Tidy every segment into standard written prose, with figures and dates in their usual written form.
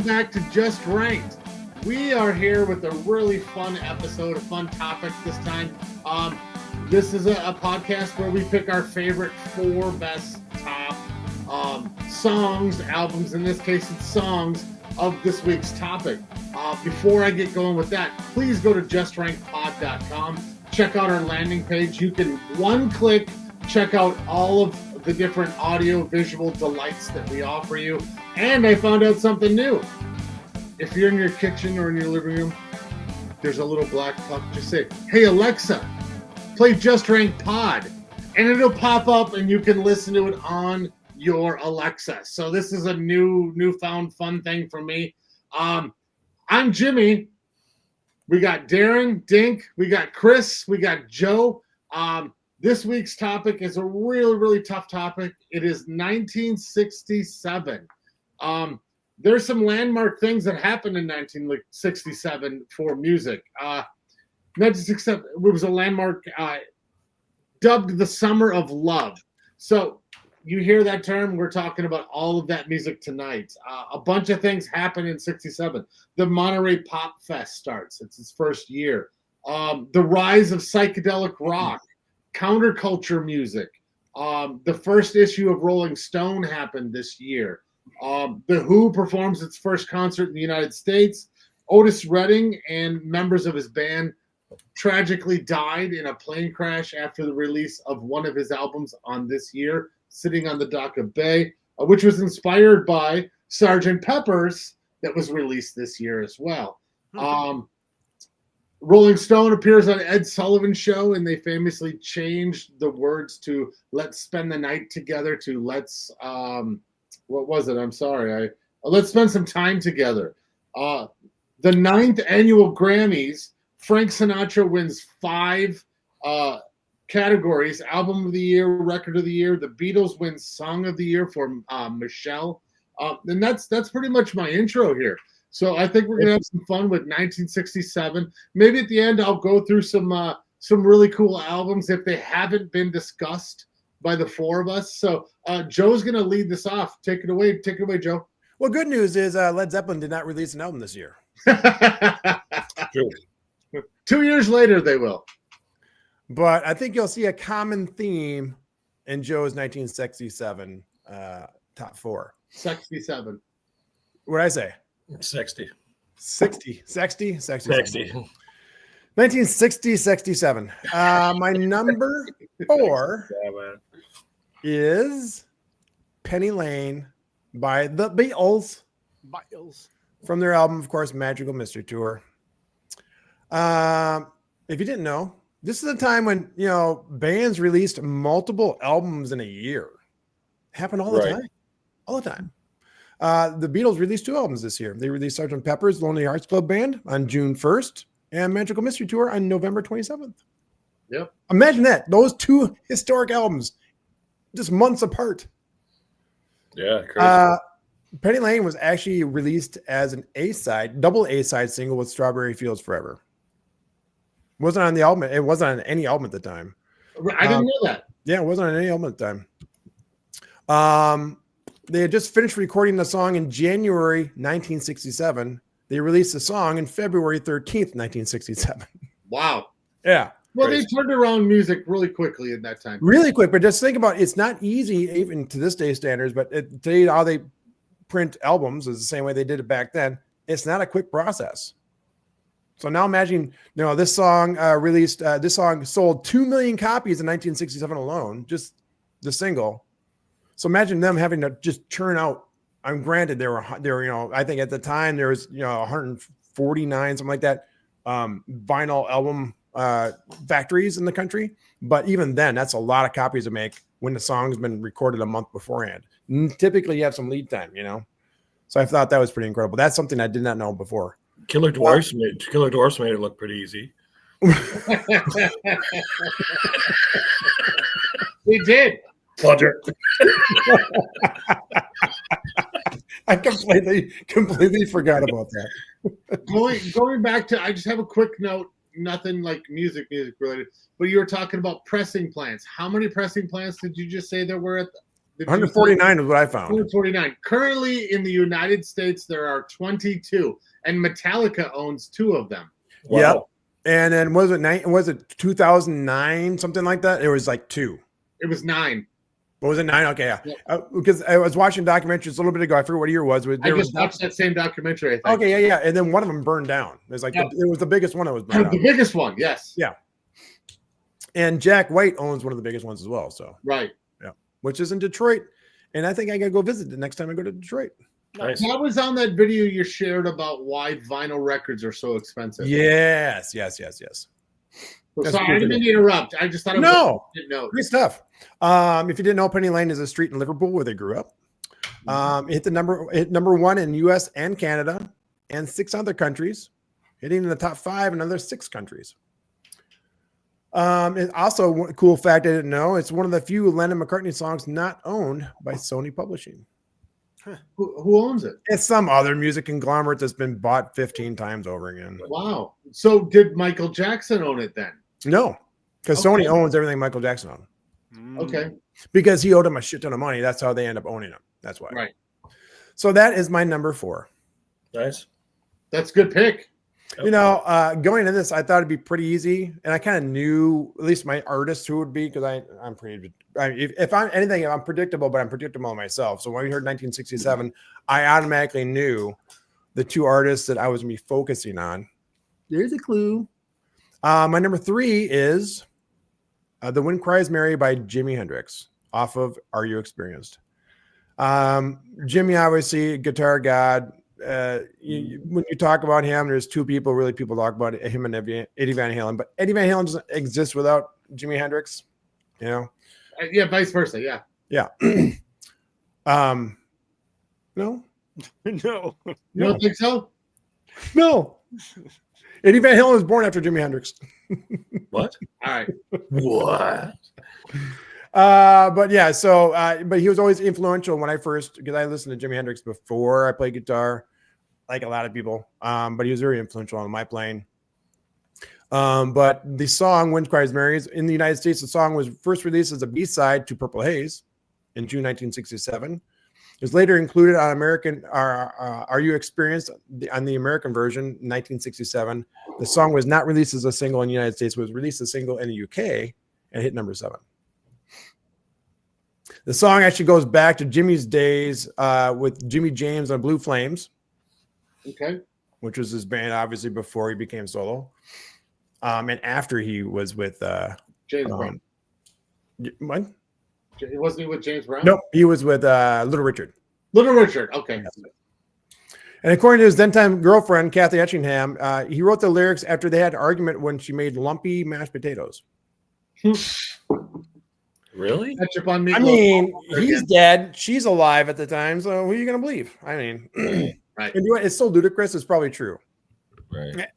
back to Just Ranked. We are here with a really fun episode, a fun topic this time. This is a podcast where we pick our favorite 4 best top songs, albums, in this case it's songs, of this week's topic. Before I get going with that, please go to justrankedpod.com. Check out our landing page. You can one click check out all of the different audio visual delights that we offer you. And I found out something new. If you're in your kitchen or in your living room, there's a little black puck. Just say, "Hey Alexa, play Just Ranked Pod," and it'll pop up and you can listen to it on your Alexa. So this is a newfound fun thing for me. I'm Jimmy. We got Darren, Dink, we got Chris, we got Joe. This week's topic is a really, really tough topic. It is 1967. There's some landmark things that happened in 1967 for music. 1967 was a landmark dubbed the Summer of Love. So you hear that term, we're talking about all of that music tonight. A bunch of things happen in 67. The Monterey Pop Fest starts. It's its first year. The rise of psychedelic rock, counterculture music. The first issue of Rolling Stone happened this year. The Who performs its first concert in the United States. Otis Redding and members of his band tragically died in a plane crash after the release of one of his albums on this year, Sitting on the Dock of Bay, which was inspired by Sgt. Pepper's that was released this year as well. Rolling Stone appears on Ed Sullivan's show, and they famously changed the words to "Let's spend the night together" to "Let's..." what was it? I'm sorry. Let's spend some time together. The 9th annual Grammys, Frank Sinatra wins 5 categories: Album of the Year, Record of the Year. The Beatles win Song of the Year for Michelle. And that's pretty much my intro here. So I think we're gonna have some fun with 1967. Maybe at the end I'll go through some really cool albums if they haven't been discussed by the 4 of us. So Joe's going to lead this off. Take it away, Joe. Well, good news is Led Zeppelin did not release an album this year. True. 2 years later, they will. But I think you'll see a common theme in Joe's 1967 top 4. 67. What did I say? 60. 60. 1967. My number 4 is Penny Lane by the Beatles. From their album, of course, Magical Mystery Tour. If you didn't know, this is a time when, bands released multiple albums in a year. Happened all the time. All the time. The Beatles released 2 albums this year. They released Sgt. Pepper's Lonely Hearts Club Band on June 1st and Magical Mystery Tour on November 27th. Yep. Imagine that. Those 2 historic albums just months apart. Yeah, crazy. Penny Lane was actually released as an A-side, double A-side single with Strawberry Fields Forever. It wasn't on the album. It wasn't on any album at the time. I didn't know that. Yeah, it wasn't on any album at the time. They had just finished recording the song in January 1967. They released the song in February 13th, 1967. Wow. Yeah. Well, they turned around music really quickly in that time. Really quick, but just think about it. It's not easy, even to this day standards, but today how they print albums is the same way they did it back then. It's not a quick process. So now imagine, this song this song sold 2 million copies in 1967 alone, just the single. So imagine them having to just churn out. I'm granted there were I think at the time there was 149 something like that vinyl album factories in the country, but even then that's a lot of copies to make when the song's been recorded a month beforehand. Typically you have some lead time, so I thought that was pretty incredible. That's something I did not know before. Killer Dwarfs made it look pretty easy. They did. Roger. I completely forgot about that. Going back to, I just have a quick note, nothing like music related, but you were talking about pressing plants. How many pressing plants did you just say there were at 149 is what I found. 149. Currently in the United States, there are 22, and Metallica owns 2 of them. Wow. Yep. And then was it 2009, something like that? It was like 2. It was 9. What was it, 9? Okay, yeah. Yep. Because I was watching documentaries a little bit ago. I forget what year it was. I just watched that same documentary, I think. Okay, yeah. And then one of them burned down. It was like it was the biggest one that was burned The down. biggest one, yes. Yeah. And Jack White owns one of the biggest ones as well. So Right. yeah, which is in Detroit. And I think I gotta go visit the next time I go to Detroit. Nice. That was on that video you shared about why vinyl records are so expensive. Yes. So That's sorry, I good didn't mean to interrupt. I just thought it was a note. Great stuff. If you didn't know, Penny Lane is a street in Liverpool where they grew up. It hit number 1 in U.S. and Canada and 6 other countries, hitting in the top 5 in another 6 countries. And also, a cool fact I didn't know: it's one of the few Lennon-McCartney songs not owned by Sony Publishing. Who owns it? It's some other music conglomerate that's been bought 15 times over again. Wow. So did Michael Jackson own it then? No, because Sony owns everything Michael Jackson owned. Okay. Because he owed him a shit ton of money. That's how they end up owning him. That's why. Right. So that is my number 4. Nice. That's a good pick. You know, going into this, I thought it'd be pretty easy, and I kind of knew at least my artist who would be, because I'm pretty. If I'm anything, I'm predictable, but I'm predictable myself. So when we heard 1967, I automatically knew the 2 artists that I was going to be focusing on. There's a clue. My number 3 is "The Wind Cries Mary" by Jimi Hendrix, off of "Are You Experienced?" Jimmy, obviously, guitar god. When you talk about him, there's 2 people talk about it, him and Eddie Van Halen, but Eddie Van Halen doesn't exist without Jimi Hendrix, you know? Yeah, vice versa. Yeah. No. You don't think so? No. Eddie Van Halen was born after Jimi Hendrix. What? All right. What? But yeah, so but he was always influential when because I listened to Jimi Hendrix before I played guitar, like a lot of people. But he was very influential on my playing. But the song "Wind Cries Mary" in the United States, the song was first released as a B-side to "Purple Haze" in June 1967. It was later included on "Are You Experienced" on the American version in 1967. The song was not released as a single in the United States. It was released as a single in the UK and hit number 7. The song actually goes back to Jimmy's days with Jimmy James on Blue Flames. Okay. Which was his band, obviously, before he became solo. And after he was with James Brown. What? Wasn't he with James Brown? Nope, he was with Little Richard. Little Richard. Okay. Yes. And according to his then-time girlfriend, Kathy Etchingham, he wrote the lyrics after they had an argument when she made lumpy mashed potatoes. Really? Catch up on me. I mean, he's dead. She's alive at the time. So who are you going to believe? I mean, right. And it's so ludicrous. It's probably true. Right.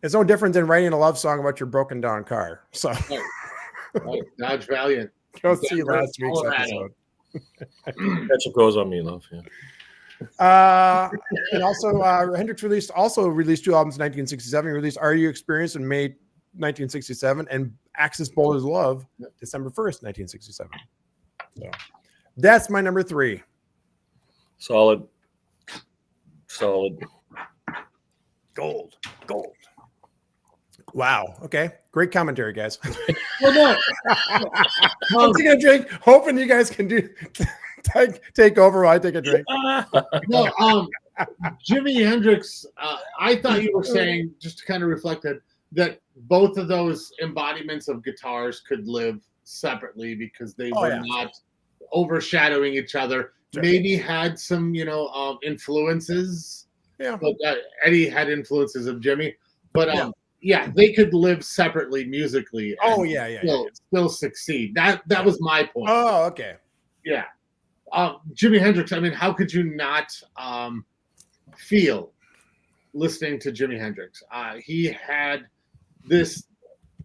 It's no different than writing a love song about your broken down car. So Right. Dodge Valiant. Go see last week's episode. Ketchup goes on me, love. Yeah. And also, Hendrix released 2 albums in 1967. He released "Are You Experienced" in May 1967 and "Axis Bold as Love" December 1st, 1967. So that's my number 3. Solid. Gold. Wow. Okay. Great commentary, guys. Well, no. I'm taking a drink, hoping you guys can take over while I take a drink. No, Jimi Hendrix, I thought you were saying, just to kind of reflect that both of those embodiments of guitars could live separately because they were not overshadowing each other. Sure. Maybe had some, influences. Yeah. But Eddie had influences of Jimmy. But they could live separately musically. Still succeed. That was my point. Oh, okay. Yeah. Jimi Hendrix, I mean, how could you not feel listening to Jimi Hendrix? He had this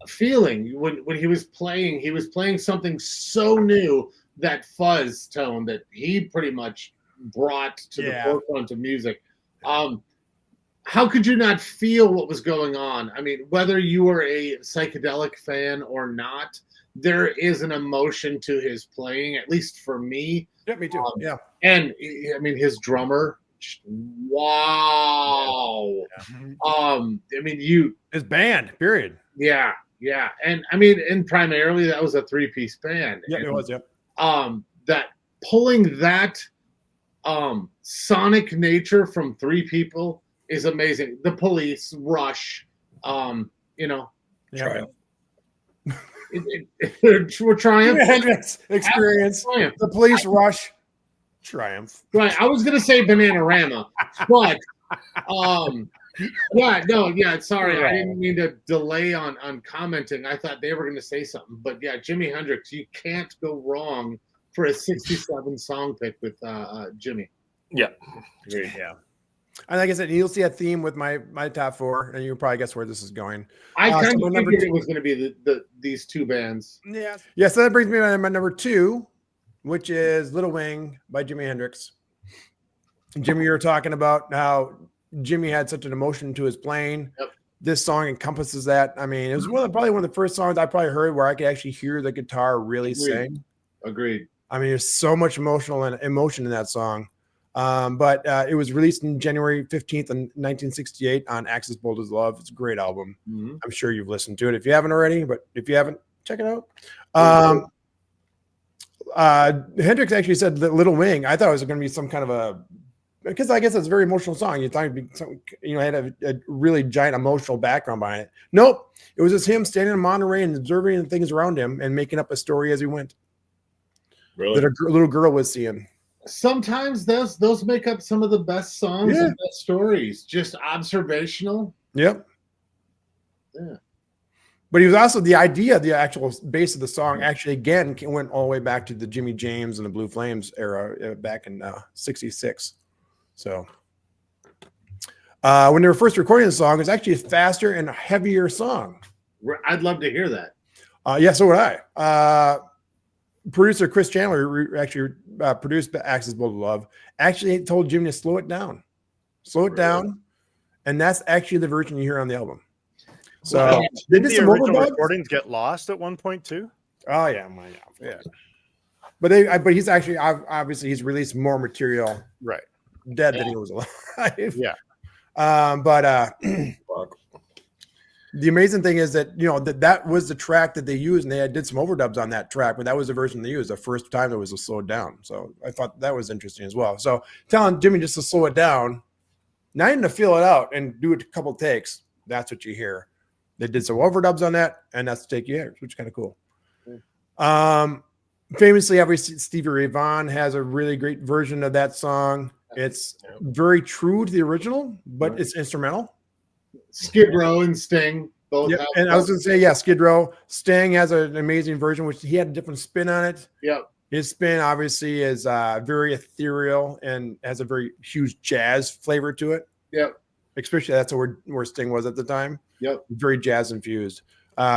feeling when he was playing something so new, that fuzz tone that he pretty much brought to the forefront of music. How could you not feel what was going on? I mean, whether you were a psychedelic fan or not, there is an emotion to his playing, at least for me. Yeah, me too. Yeah. And I mean, his drummer, wow. I mean, his band, period. Yeah. And I mean, and primarily that was a 3-piece band. Yeah, and, it was, yeah. That pulling that sonic nature from 3 people is amazing. The Police, Rush, Triumph. We're Triumph. Hendrix Experience, Triumph. The Police, Rush, Triumph. Right. I was gonna say Bananarama, but sorry, I didn't mean to delay on commenting. I thought they were gonna say something, but yeah, Jimi Hendrix, you can't go wrong for a 67 song pick with Jimmy. Yeah. Agreed, yeah. And like I said, you'll see a theme with my top 4, and you'll probably guess where this is going. I kind of figured it was going to be these 2 bands. Yeah. So that brings me to my number 2, which is Little Wing by Jimi Hendrix. Jimmy, you were talking about how Jimmy had such an emotion to his playing. Yep. This song encompasses that. I mean, it was probably one of the first songs I probably heard where I could actually hear the guitar really sing. Agreed. I mean, there's so much emotion in that song. But it was released in January 15th in 1968 on Axis Bold as Love. It's a great album. Mm-hmm. I'm sure you've listened to it if you haven't already, but if you haven't, check it out. Hendrix actually said that Little Wing, I thought it was going to be some kind of because I guess it's a very emotional song. You thought it'd be something, had a really giant emotional background behind it. Nope. It was just him standing in Monterey and observing the things around him and making up a story as he went. Really? That a little girl was seeing. Sometimes those make up some of the best songs and best stories. Just observational. Yep. Yeah. But he was also the actual base of the song actually again went all the way back to the Jimmy James and the Blue Flames era back in '66. So when they were first recording the song, it was actually a faster and heavier song. I'd love to hear that. Yeah, so would I. Producer Chris Chandler, who actually produced Axis Bold Love, actually told Jimmy to slow it down. And that's actually the version you hear on the album. So they did some original recordings get lost at one point too. Oh yeah. But he's actually obviously he's released more material dead than he was alive. Yeah. The amazing thing is that that was the track that they used, and they did some overdubs on that track, but that was the version they used the first time that was slowed down. So I thought that was interesting as well. So telling Jimmy just to slow it down, not even to feel it out and do it a couple takes, that's what you hear. They did some overdubs on that, and that's the take you hear, which is kind of cool. Famously, obviously, Stevie Ray Vaughan has a really great version of that song. It's very true to the original, but it's instrumental. Skid Row and Sting both. Yep. And I was going to say, Skid Row. Sting has an amazing version, which he had a different spin on it. Yep. His spin obviously is very ethereal and has a very huge jazz flavor to it. Yep. Especially that's where Sting was at the time. Yep. Very jazz infused.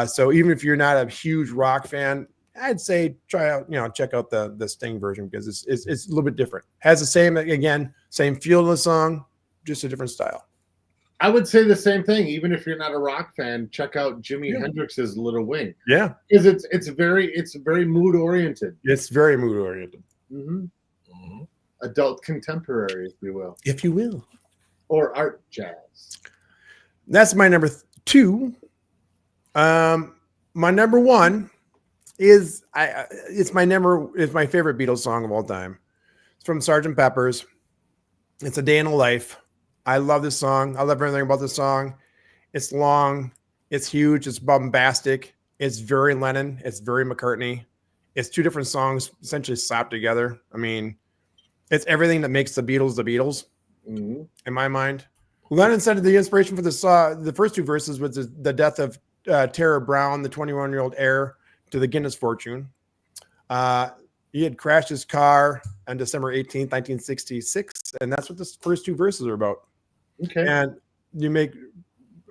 So even if you're not a huge rock fan, I'd say try out, check out the Sting version because it's a little bit different. Has the same feel of the song, just a different style. I would say the same thing. Even if you're not a rock fan, check out Jimi Hendrix's Little Wing. Yeah, because it's very mood oriented. It's very mood oriented. Mm-hmm. Mm-hmm. Adult contemporary, if you will, or art jazz. That's my number 2. My number 1 is it's my favorite Beatles song of all time. It's from Sgt. Pepper's. It's A Day in the Life. I love this song. I love everything about this song. It's long. It's huge. It's bombastic. It's very Lennon. It's very McCartney. It's 2 different songs essentially slapped together. I mean, it's everything that makes the Beatles, in my mind. Lennon said the inspiration for the first 2 verses was the death of Tara Brown, the 21-year-old heir to the Guinness fortune. He had crashed his car on December 18th, 1966, and that's what the first 2 verses are about. Okay. And you make,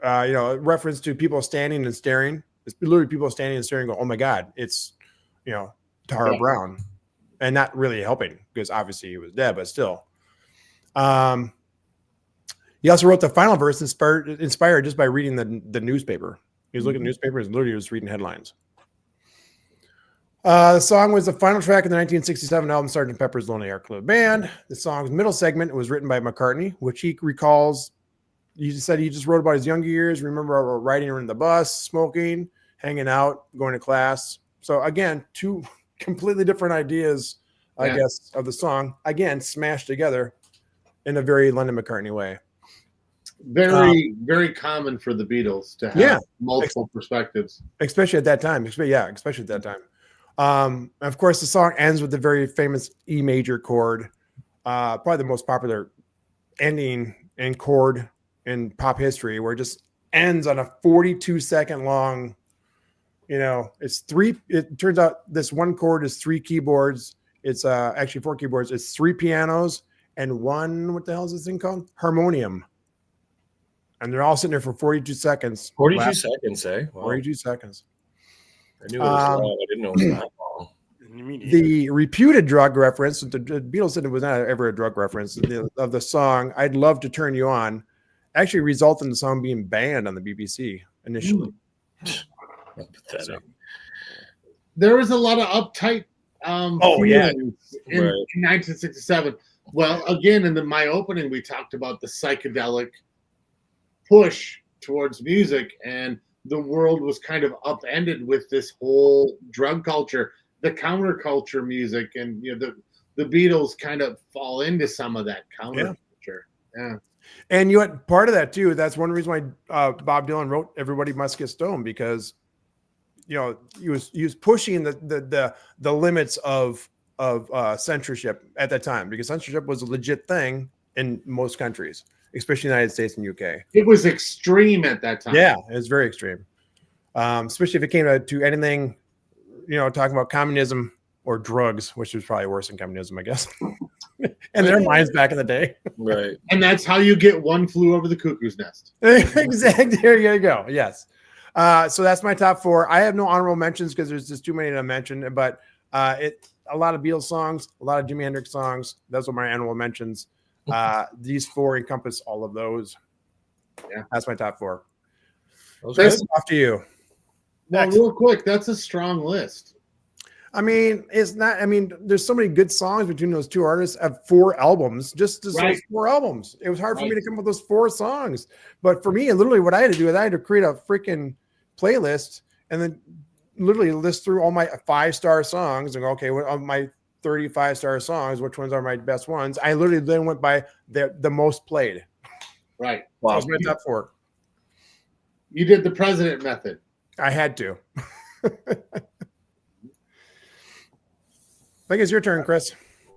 reference to people standing and staring. It's literally people standing and staring and go, oh my God, it's, Tara Brown. And not really helping because obviously he was dead, but still. He also wrote the final verse inspired just by reading the newspaper. He was looking at the newspaper and literally was reading headlines. The song was the final track of the 1967 album Sgt. Pepper's Lonely Hearts Club Band. The song's middle segment was written by McCartney, which he recalls. He said he just wrote about his younger years. Remember riding in the bus, smoking, hanging out, going to class. So again, two completely different ideas, I guess, of the song. Again, smashed together in a very Lennon McCartney way. Very, very common for the Beatles to have multiple perspectives, especially at that time. Especially at that time. Of course, the song ends with the very famous E major chord, probably the most popular ending and chord in pop history, where it just ends on a 42-second long. It turns out this one chord is 3 keyboards. It's actually 4 keyboards. It's 3 pianos and one, what the hell is this thing called? Harmonium. And they're all sitting there for 42 seconds. 42 seconds, eh? Wow. 42 seconds. I knew it was long. I didn't know it was that long. The reputed drug reference, the Beatles said it was not ever a drug reference of the song, I'd Love to Turn You On, actually resulted in the song being banned on the BBC initially. Pathetic. There was a lot of uptight in 1967. Well, again, in my opening, we talked about the psychedelic push towards music, and the world was kind of upended with this whole drug culture, the counterculture music, and the Beatles kind of fall into some of that counterculture. Yeah. And part of that too, that's one reason why Bob Dylan wrote Everybody Must Get Stoned, because he was pushing the limits of censorship at that time, because censorship was a legit thing in most countries, especially the United States and UK. It was extreme at that time. Yeah, it was very extreme. Especially if it came to anything, talking about communism or drugs, which was probably worse than communism, I guess. And their minds back in the day. Right. And that's how you get One Flew Over the Cuckoo's Nest. Exactly. There you go. Yes. So that's my top 4. I have no honorable mentions because there's just too many to mention, but a lot of Beatles songs, a lot of Jimi Hendrix songs. Those are my honorable mentions. These 4 encompass all of those. Yeah. That's my top 4. That's off to you. Well, real quick, that's a strong list. I mean, it's not. I mean, there's so many good songs between those 2 artists of 4 albums. Just those 4 albums. It was hard for me to come up with those 4 songs. But for me, literally, what I had to do is I had to create a freaking playlist and then literally list through all my 5-star songs and go, okay, of my 35-star songs, which ones are my best ones? I literally then went by the most played. Right. Wow. That was my top 4. You did the president method. I had to. I think it's your turn, Chris.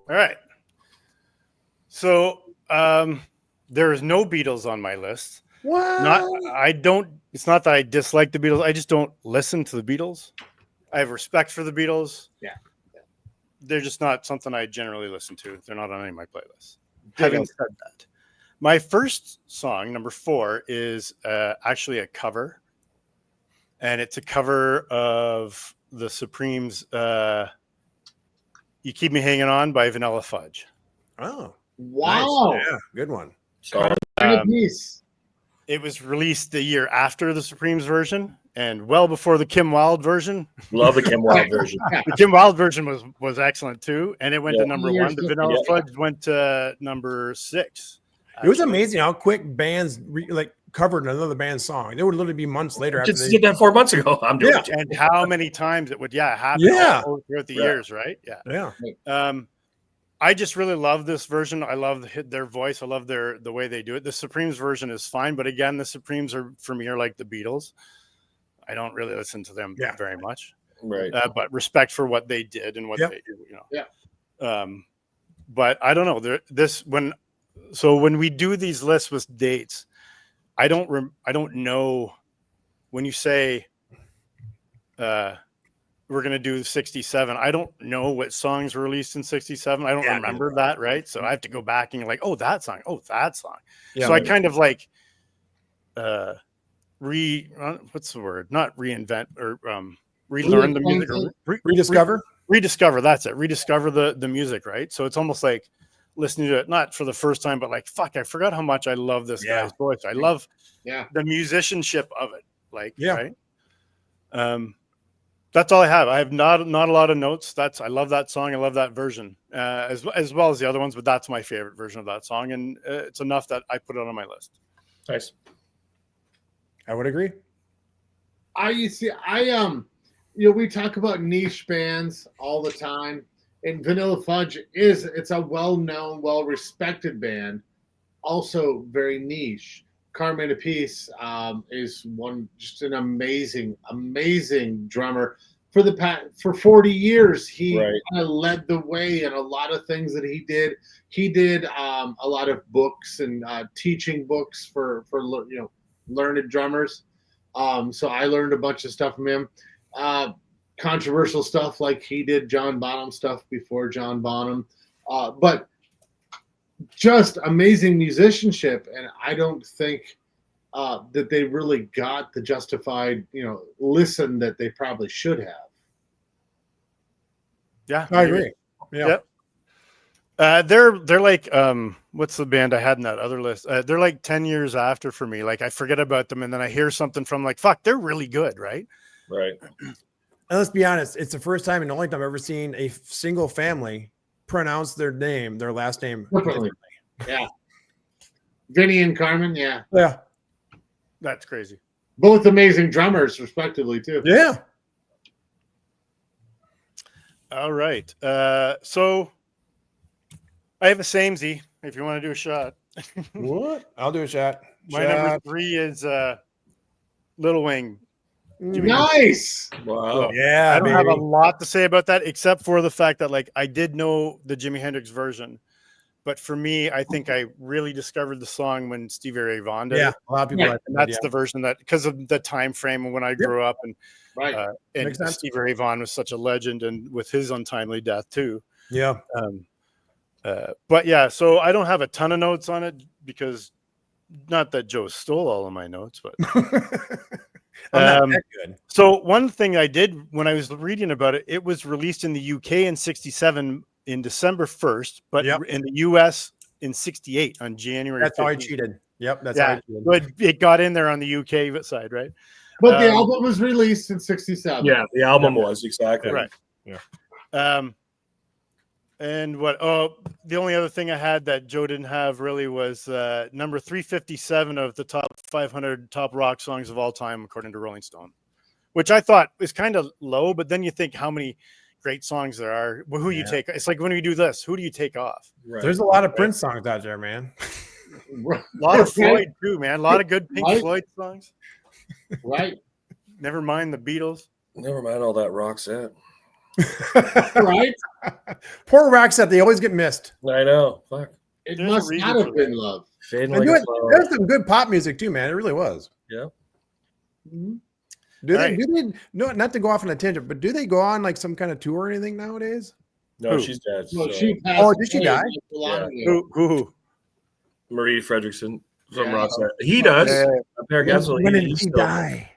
All right. So there is no Beatles on my list. What? It's not that I dislike the Beatles. I just don't listen to the Beatles. I have respect for the Beatles. Yeah. They're just not something I generally listen to. They're not on any of my playlists. Having said that, my first song, number 4, is actually a cover. And it's a cover of the Supremes' You Keep Me Hanging On by Vanilla Fudge. Oh. Wow. Nice. Yeah, good one. So, it was released the year after the Supremes version and well before the Kim Wilde version. Love the Kim Wilde version. The Kim Wilde version was excellent too. And it went to number 1. The Vanilla Fudge went to number 6. It was amazing how quick bands covered another band's song. They would literally be months later. After they did that 4 months ago. I'm doing it. And how many times it would happen all throughout the years, right? Yeah. I just really love this version. I love their voice. I love the way they do it. The Supremes version is fine, but again, the Supremes for me are like the Beatles. I don't really listen to them very much, right? But respect for what they did and what they do, Yeah. But I don't know. When we do these lists with dates, I don't know when you say we're going to do 67. I don't know what songs were released in 67. I don't remember that. Right. So I have to go back and like, that song. Yeah, so I kind of like, what's the word? Not reinvent or, relearn the music. Rediscover. Rediscover. That's it. Rediscover the music. Right. So it's almost like listening to it, not for the first time, but like, fuck, I forgot how much I love this guy's voice. I love the musicianship of it. Like, right. That's all I have. I have not a lot of notes. I love that song. I love that version as well as the other ones, but that's my favorite version of that song, and it's enough that I put it on my list. Nice. I would agree. We talk about niche bands all the time, and Vanilla Fudge it's a well-known, well-respected band, also very niche. Carmine Appice is just an amazing drummer. For 40 years, he kind of led the way in a lot of things that he did. He did a lot of books and teaching books for learned drummers. So I learned a bunch of stuff from him. Controversial stuff like he did John Bonham stuff before John Bonham, but just amazing musicianship, and I don't think that they really got the justified, listen that they probably should have. Yeah, I agree. Yeah. Yep. They're like what's the band I had in that other list? They're like 10 years after for me. Like I forget about them, and then I hear something from like, fuck, they're really good, right? Right. And let's be honest, it's the first time and only time I've ever seen a single family pronounce their last name differently. Yeah. Vinny and Carmen, yeah. Yeah. That's crazy. Both amazing drummers, respectively, too. Yeah. All right. So I have a samey if you want to do a shot. What? I'll do a shot. My number 3 is Little Wing. Nice. Wow. Yeah. I don't have a lot to say about that except for the fact that like I did know the Jimi Hendrix version. But for me, I think I really discovered the song when Stevie Ray Vaughan did it. A lot of people like and that's the version that because of the time frame and when I grew up and Stevie Ray Vaughan was such a legend and with his untimely death too. Yeah. But yeah, so I don't have a ton of notes on it because not that Joe stole all of my notes, but I'm not that good. So one thing I did when I was reading about it, it was released in the UK in 1967 in December 1st, but in the US in 1968 on January 15th. That's how I cheated. Yep, that's how I cheated. But it got in there on the UK side, right? But the album was released in 1967. Yeah, the album was exactly right. Yeah. And the only other thing I had that Joe didn't have really was number 357 of the top 500 top rock songs of all time, according to Rolling Stone, which I thought is kind of low. But then you think how many great songs there are. Well, who you take? It's like when we do this, who do you take off? Right. There's a lot of Prince songs out there, man. A lot of Floyd too, man. A lot of good Pink Floyd songs. Right. Never mind the Beatles. Never mind all that Roxette. Right. Poor Roxette, they always get missed. I know. Fuck. It must not have been love. Fading There's like a flower. some good pop music too, man. It really was. Yeah. Mm-hmm. Do they no, not to go off on a tangent, but do they go on like some kind of tour or anything nowadays? No, Who? she's dead. No, so. she passed Oh, did she away die? not too long ago. Who? Marie Fredrickson from Yeah. Roxette. He does. A pair of gasoline. When did He's she still- die?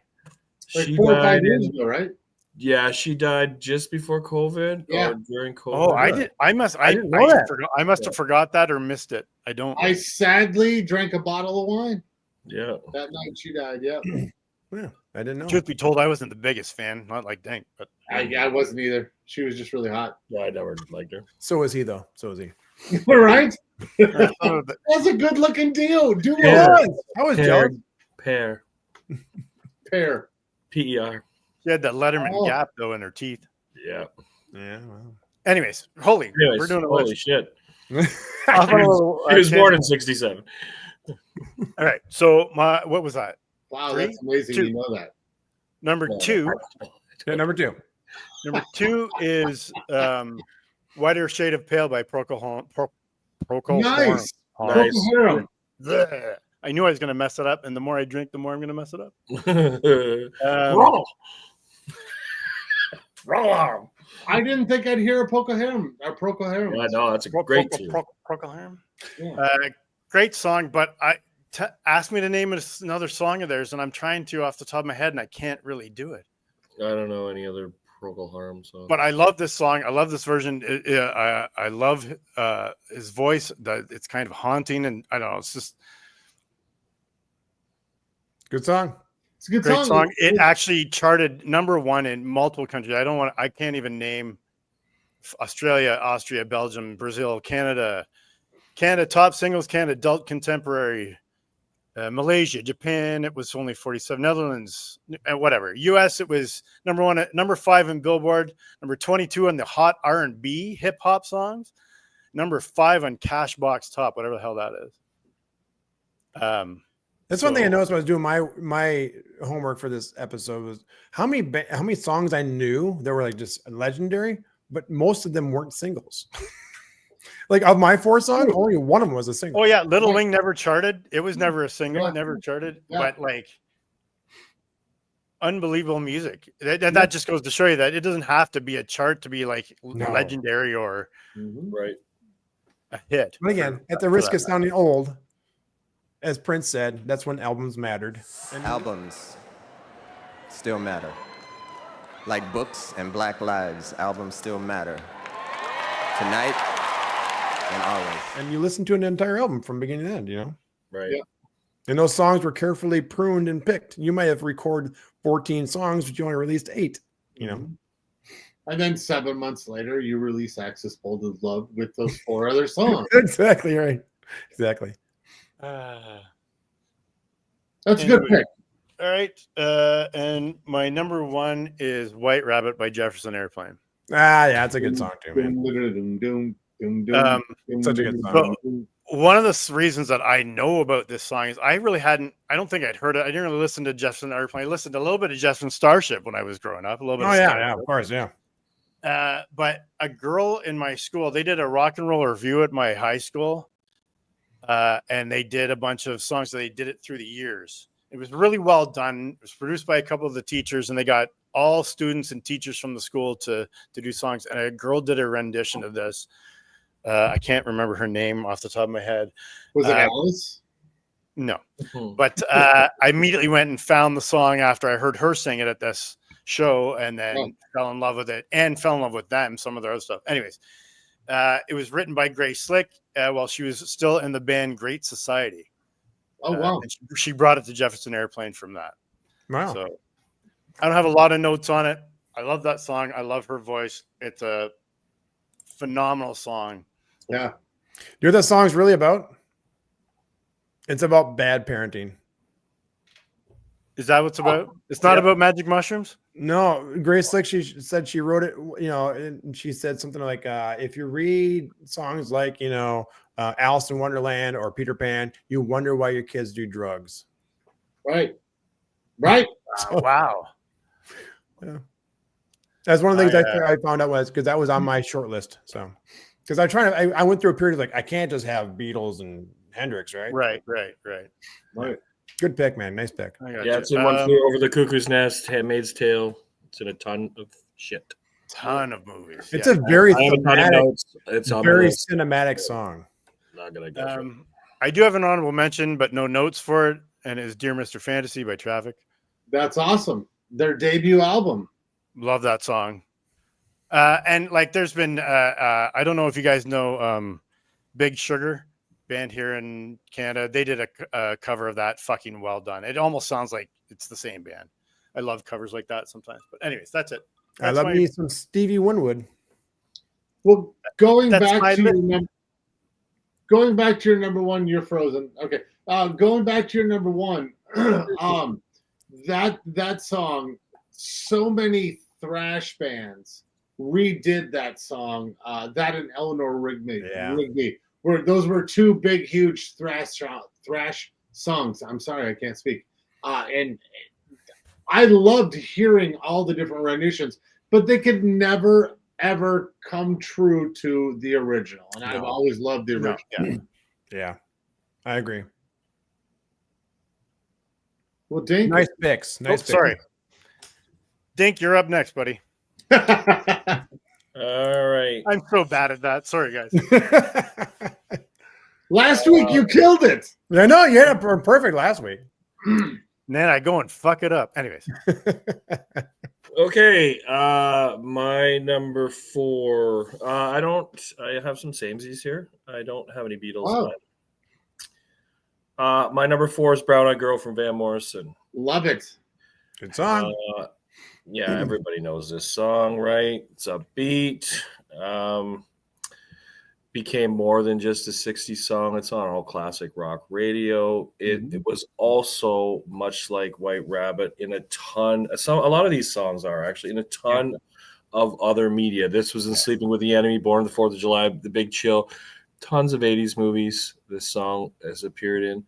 Like She 4 or 5 died years in, ago, right? yeah, she died just before COVID Yeah. or during COVID. Oh, I did. I must. I didn't know that. forgot. I must have forgot that or missed it. I don't. I sadly drank a bottle of wine Yeah. that night she died. Yeah. Yeah, I didn't know. Truth be told, I wasn't the biggest fan. Not like Dank, but I wasn't either. She was just really hot. Yeah, I never liked her. So is he though. So is he. Right? I That's a good looking deal. Duo. Yeah. I was Pear. jealous. Pear. Pair. P-E-R. she had that Letterman Oh. gap though in her teeth. Yeah. Yeah, well. Anyways, Anyways, we're doing a holy list. shit. Off on a little, He was tangent. born in 67. All right. So what was that? Wow, 3, that's amazing. 2. You know that. Number Yeah. 2. Yeah, number 2. Number 2 is Whiter Shade of Pale by Procol Nice. Nice. Harem. Bleh. I knew I was going to mess it up, and the more I drink, the more I'm going to mess it up. Roll. Roll arm. I didn't think I'd hear a Procol Harem. Yeah, no, that's a great tune. Procol Harum. Yeah. Great song, but ask me to name another song of theirs, and I'm trying to off the top of my head, and I can't really do it. I don't know any other Procol Harum songs. But I love this song. I love this version. I love his voice. It's kind of haunting, and I don't know. It's just Good song. It's a good Great song. song. It actually charted #1 in multiple countries. I can't even name Australia, Austria, Belgium, Brazil, Canada, top singles, Canada, adult contemporary, Malaysia, Japan. It was only 47. Netherlands, whatever. US, it was #1, number 5 in Billboard, number 22 on the Hot R&B hip hop songs, number 5 on Cashbox Top, whatever the hell that is. That's one thing I noticed when I was doing my homework for this episode was how many songs I knew that were like just legendary, but most of them weren't singles. Like of my 4 songs, only one of them was a single. Oh yeah, Little Wing never charted. It was never a single, Yeah. never charted. Yeah. But like, unbelievable music. That just goes to show you that it doesn't have to be a chart to be like legendary or Right. a hit. But again, at the risk of sounding old, as Prince said, that's when albums mattered. Albums still matter. Like books and Black lives, albums still matter. Tonight and always. And you listen to an entire album from beginning to end, you know? Right. Yeah. And those songs were carefully pruned and picked. You might have recorded 14 songs, but you only released 8, you know? And then 7 months later, you release Access Bold of Love with those 4 other songs. Exactly right. Exactly. That's a good pick. All right. And my #1 is White Rabbit by Jefferson Airplane. Yeah, that's a good song too, man. Such a good song. So one of the reasons that I know about this song is I don't think I'd heard it. I didn't really listen to Jefferson Airplane. I listened to a little bit of Jefferson Starship when I was growing up. A little bit. Oh, yeah, of course, yeah. But a girl in my school, they did a rock and roll review at my high school. And they did a bunch of songs. So they did it through the years. It was really well done. It was produced by a couple of the teachers, and they got all students and teachers from the school to do songs. And a girl did a rendition of this. I can't remember her name off the top of my head. Was it Alice? No. But I immediately went and found the song after I heard her sing it at this show, and then fell in love with it and fell in love with them, some of their other stuff. Anyways, it was written by Grace Slick while she was still in the band Great Society. Oh, wow. And she brought it to Jefferson Airplane from that. Wow. So I don't have a lot of notes on it. I love that song. I love her voice. It's a phenomenal song. Yeah. You know what that song's really about? It's about bad parenting. Is that what's about? It's not about magic mushrooms? No, Grace Slick, she said she wrote it, you know, and she said something like, if you read songs like, you know, Alice in Wonderland or Peter Pan, you wonder why your kids do drugs. Right. Right. Wow. Yeah. That's one of the things I found out was because that was on my short list. So, because I went through a period of like, I can't just have Beatles and Hendrix, right? Right. Good pick, man. Nice pick. Yeah, it's in One Flew Over the Cuckoo's Nest, Handmaid's Tale. It's in a ton of shit. Ton of movies. It's a very cinematic, cinematic song. Not gonna go. I do have an honorable mention, but no notes for it, and it's "Dear Mr. Fantasy" by Traffic. That's awesome. Their debut album. Love that song. And like, there's been I don't know if you guys know Big Sugar band here in Canada. They did a cover of that. Fucking well done. It almost sounds like it's the same band. I love covers like that sometimes. But anyways, that's it. I love me some Stevie Winwood. Well, going back to your number one, you're frozen. Okay. Going back to your number one, that song, so many thrash bands redid that song. That and Eleanor Rigby. Where those were 2 big, huge thrash songs. I'm sorry, I can't speak. And I loved hearing all the different renditions, but they could never, ever come true to the original. And I've always loved the original. Yeah, I agree. Well, Dink. Nice picks. Sorry. Dink, you're up next, buddy. All right. I'm so bad at that. Sorry, guys. Last week you killed it. I know you had a perfect last week. Then I go and fuck it up. Anyways. Okay. My number 4. I have some samesies here. I don't have any Beatles. Oh. My number 4 is Brown Eyed Girl from Van Morrison. Love it. Good song. Yeah, everybody knows this song, right? It's a beat. Became more than just a 60s song. It's on all classic rock radio. It was also much like White Rabbit in a lot of these songs are actually in a ton of other media. This was in Sleeping with the Enemy, Born on the 4th of July, The Big Chill, tons of 80s movies this song has appeared in.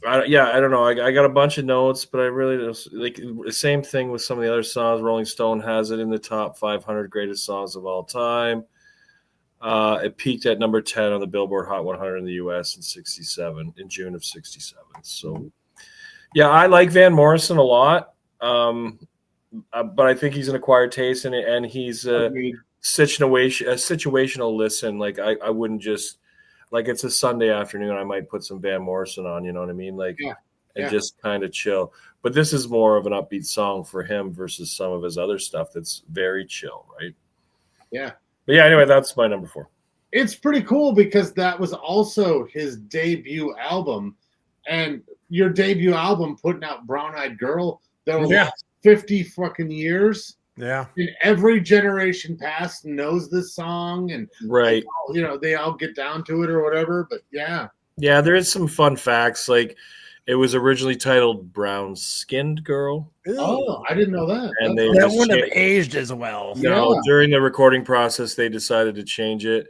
I don't know. I got a bunch of notes, but I really don't like the same thing with some of the other songs. Rolling Stone has it in the top 500 greatest songs of all time. It peaked at number 10 on the Billboard Hot 100 in the U.S. in June of '67. So, yeah, I like Van Morrison a lot, but I think he's an acquired taste, and he's a situational listen. Like I wouldn't just like it's a Sunday afternoon. I might put some Van Morrison on. You know what I mean? Like, and just kind of chill. But this is more of an upbeat song for him versus some of his other stuff that's very chill, right? Yeah. But yeah, anyway, that's my number 4. It's pretty cool because that was also his debut album. And your debut album putting out Brown Eyed Girl, that was 50 fucking years. Yeah. And every generation past knows this song. And, right. They all get down to it or whatever. But yeah. Yeah, there is some fun facts. Like, it was originally titled Brown Skinned Girl. Oh, I didn't know that. And that wouldn't have aged as well. No, during the recording process, they decided to change it.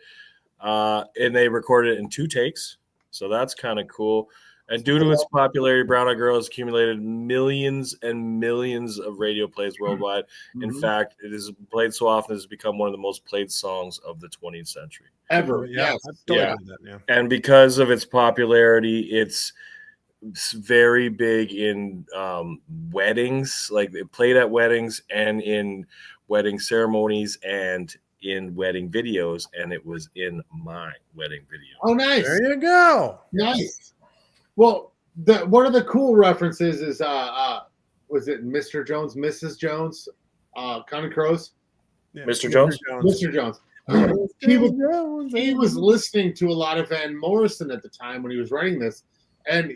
And they recorded it in 2 takes. So that's kind of cool. And due to its popularity, Brown Eyed Girl has accumulated millions and millions of radio plays worldwide. In fact, it is played so often it has become one of the most played songs of the 20th century. Ever. Yeah. And because of its popularity, it's very big in weddings. Like, it played at weddings and in wedding ceremonies and in wedding videos, and it was in my wedding video. Oh, nice. There you go. Nice. Well, one of the cool references is was it Mr. Jones, Mrs. Jones, Counting Crows? Yeah. Mr. Jones? Mr. Jones. He was listening to a lot of Van Morrison at the time when he was writing this, and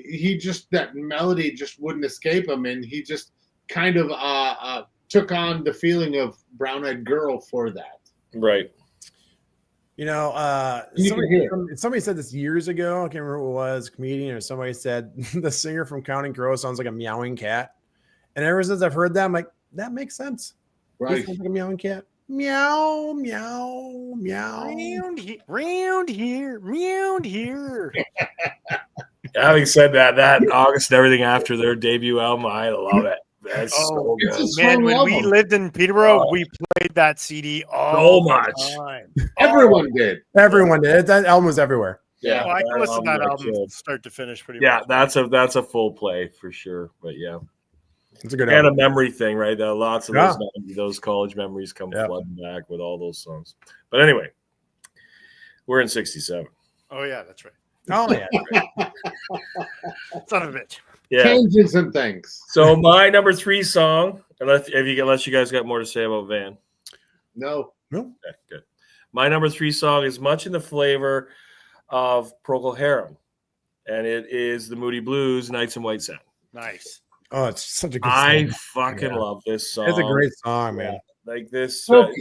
that melody just wouldn't escape him, and he just kind of took on the feeling of Brown Eyed Girl for that. Right. Somebody said this years ago. I can't remember who it was, a comedian or somebody said the singer from Counting Crows sounds like a meowing cat. And ever since I've heard that, I'm like, that makes sense. Right. He sounds like a meowing cat. Meow, meow, meow. Round here. Having said that August and everything after their debut album, I love it. That's so good. Man, when we lived in Peterborough, we played that CD all the time. Everyone did. Everyone did. That album was everywhere. Yeah, I can listen to that album start to finish pretty much. That's a full play for sure. But yeah, it's a good and album. a memory thing, right? Lots of those college memories come flooding back with all those songs. But anyway, we're in '67. Oh yeah, that's right. Oh yeah, right. Son of a bitch. Yeah, changing some things. So my number 3 song, unless you guys got more to say about Van. No. Okay, good. My number 3 song is much in the flavor of Procol Harum, and it is the Moody Blues, Nights in White Satin. Nice. Oh, it's such a good song. I fucking love this song. It's a great song, man. Like this, but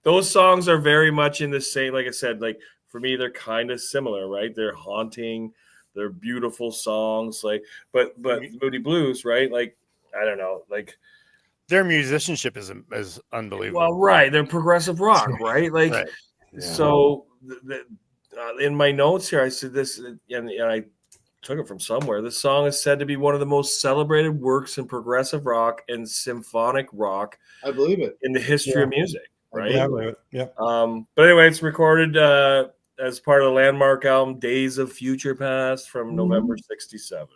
those songs are very much in the same. Like I said, like for me, they're kind of similar, right? They're haunting. They're beautiful songs, like, but Moody Blues, right? Like, I don't know, like their musicianship is unbelievable. Well, right, they're progressive rock, right? Like, right. So in my notes here, I said this, and I took it from somewhere. This song is said to be one of the most celebrated works in progressive rock and symphonic rock. I believe it in the history of music, right? Yeah. But anyway, it's recorded as part of the landmark album Days of Future Past from November '67.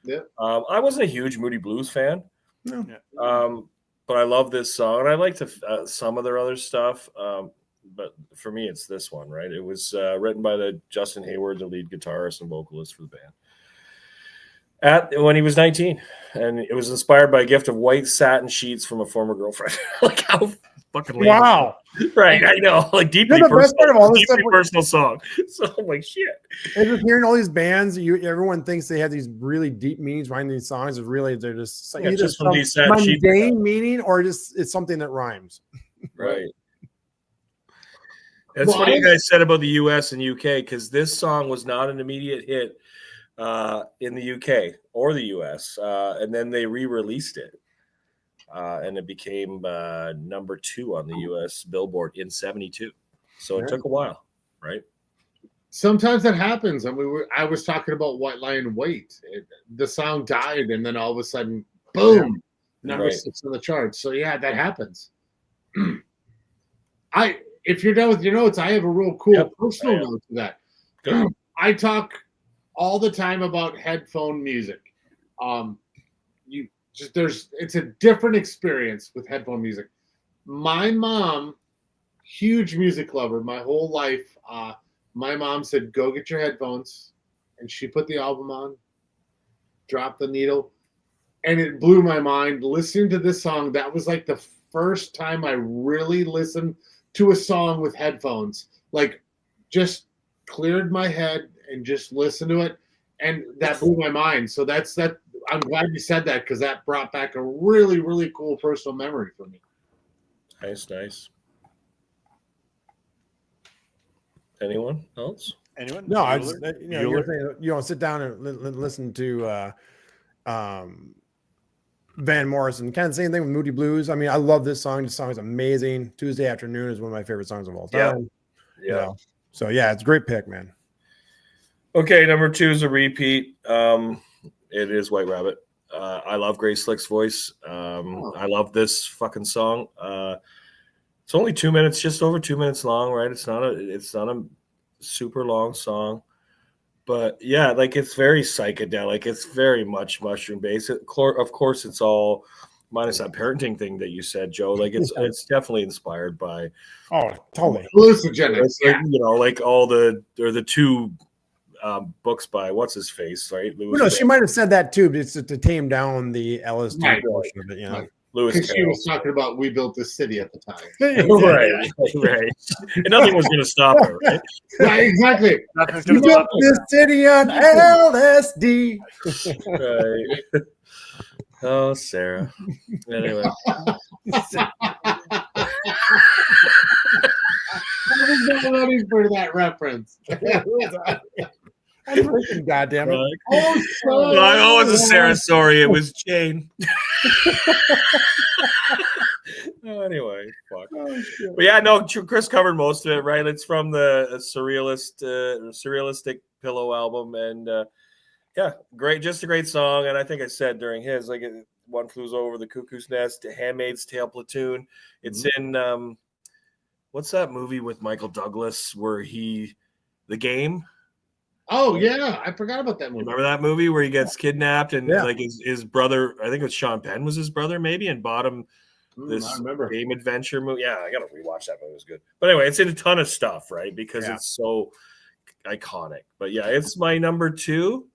Yeah. I wasn't a huge Moody Blues fan. No. But I love this song, and I liked some of their other stuff. But for me, it's this one, right? It was written by Justin Hayward, the lead guitarist and vocalist for the band, when he was 19, and it was inspired by a gift of white satin sheets from a former girlfriend. Like, how fucking lame. Wow. Right, I know. Like deeply The best part of all this deeply stuff personal song. So I'm like, shit. is just hearing all these bands. Everyone thinks they have these really deep meanings behind these songs. Is really they're just Yeah, either just from some these sad sheep. mundane meaning or just it's something that rhymes. Right. That's Well, what you guys said about the US and UK, because this song was not an immediate hit in the UK or the US. And then they re-released it. And it became number 2 on the US Billboard in 72. So it took a while, right? Sometimes that happens. I mean, I was talking about White Lion Wait. The song died, and then all of a sudden, boom, number Right. 6 on the charts. So yeah, that happens. If you're done with your notes, I have a real cool personal note to that. Good. I talk all the time about headphone music. It's a different experience with headphone music. My mom, huge music lover, my whole life. My mom said, "Go get your headphones," and she put the album on, dropped the needle, and it blew my mind. Listening to this song, that was like the first time I really listened to a song with headphones. Like, just cleared my head and just listened to it, and that blew my mind. So that's that. I'm glad you said that because that brought back a really, really cool personal memory for me. Nice. Anyone else? Anyone? No, I Bueller? just Bueller? you're saying, sit down and listen to Van Morrison. Kind of the same thing with Moody Blues. I mean, I love this song. This song is amazing. Tuesday Afternoon is one of my favorite songs of all time. Yeah. You know? So yeah, it's a great pick, man. Okay, number 2 is a repeat. It is White Rabbit. I love Grace Slick's voice. I love this fucking song. It's only 2 minutes, just over 2 minutes long, right? It's not a super long song, but yeah, like it's very psychedelic. It's very much mushroom based. Of course, it's all minus that parenting thing that you said, Joe. Like it's definitely inspired by. Oh, totally. Hallucinogenics. Like, like all the 2 books by what's his face, right? Well, no, she might have said that too, but it's to tame down the LSD Right. portion of it, you know. Right. Lewis Because she Carroll. was talking about we built this city at the time. Right. And nothing was going to stop her, right? Right, exactly. Nothing's You gonna built stop this city on LSD. Right. Oh, Sarah. Anyway. I was not ready for that reference. I'm freaking goddamn it. Oh, it was a Sarah. Sorry, it was Jane. Anyway, fuck. But yeah, no, Chris covered most of it, right? It's from the surrealistic Pillow album, and yeah, great, just a great song. And I think I said during his, like, One Flew Over the Cuckoo's Nest, Handmaid's Tale Platoon. It's in what's that movie with Michael Douglas where The Game? Oh yeah, I forgot about that movie. Remember that movie where he gets kidnapped and like his brother, I think it was Sean Penn was his brother maybe, and bought him this game adventure movie. Yeah, I gotta rewatch that movie. It was good. But anyway, it's in a ton of stuff, right? Because it's so iconic. But yeah, it's my number 2.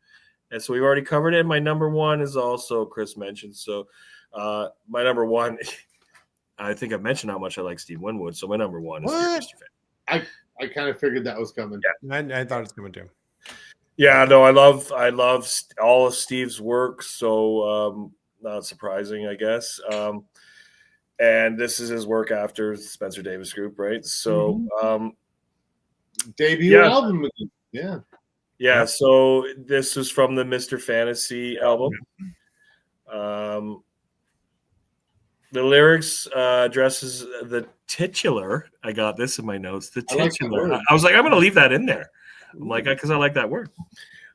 And so we've already covered it. My number 1 is also Chris mentioned. So my number 1, I think I've mentioned how much I like Steve Winwood. So my number 1 is Mr. Fan. I kind of figured that was coming. Yeah, I thought it was coming too. Yeah, no, I love all of Steve's work. So not surprising, I guess. And this is his work after Spencer Davis Group, right? So debut album. Yeah. So this was from the Mr. Fantasy album. The lyrics addresses the titular. I got this in my notes. The titular. I was like, I'm going to leave that in there. I'm like, because I like that word.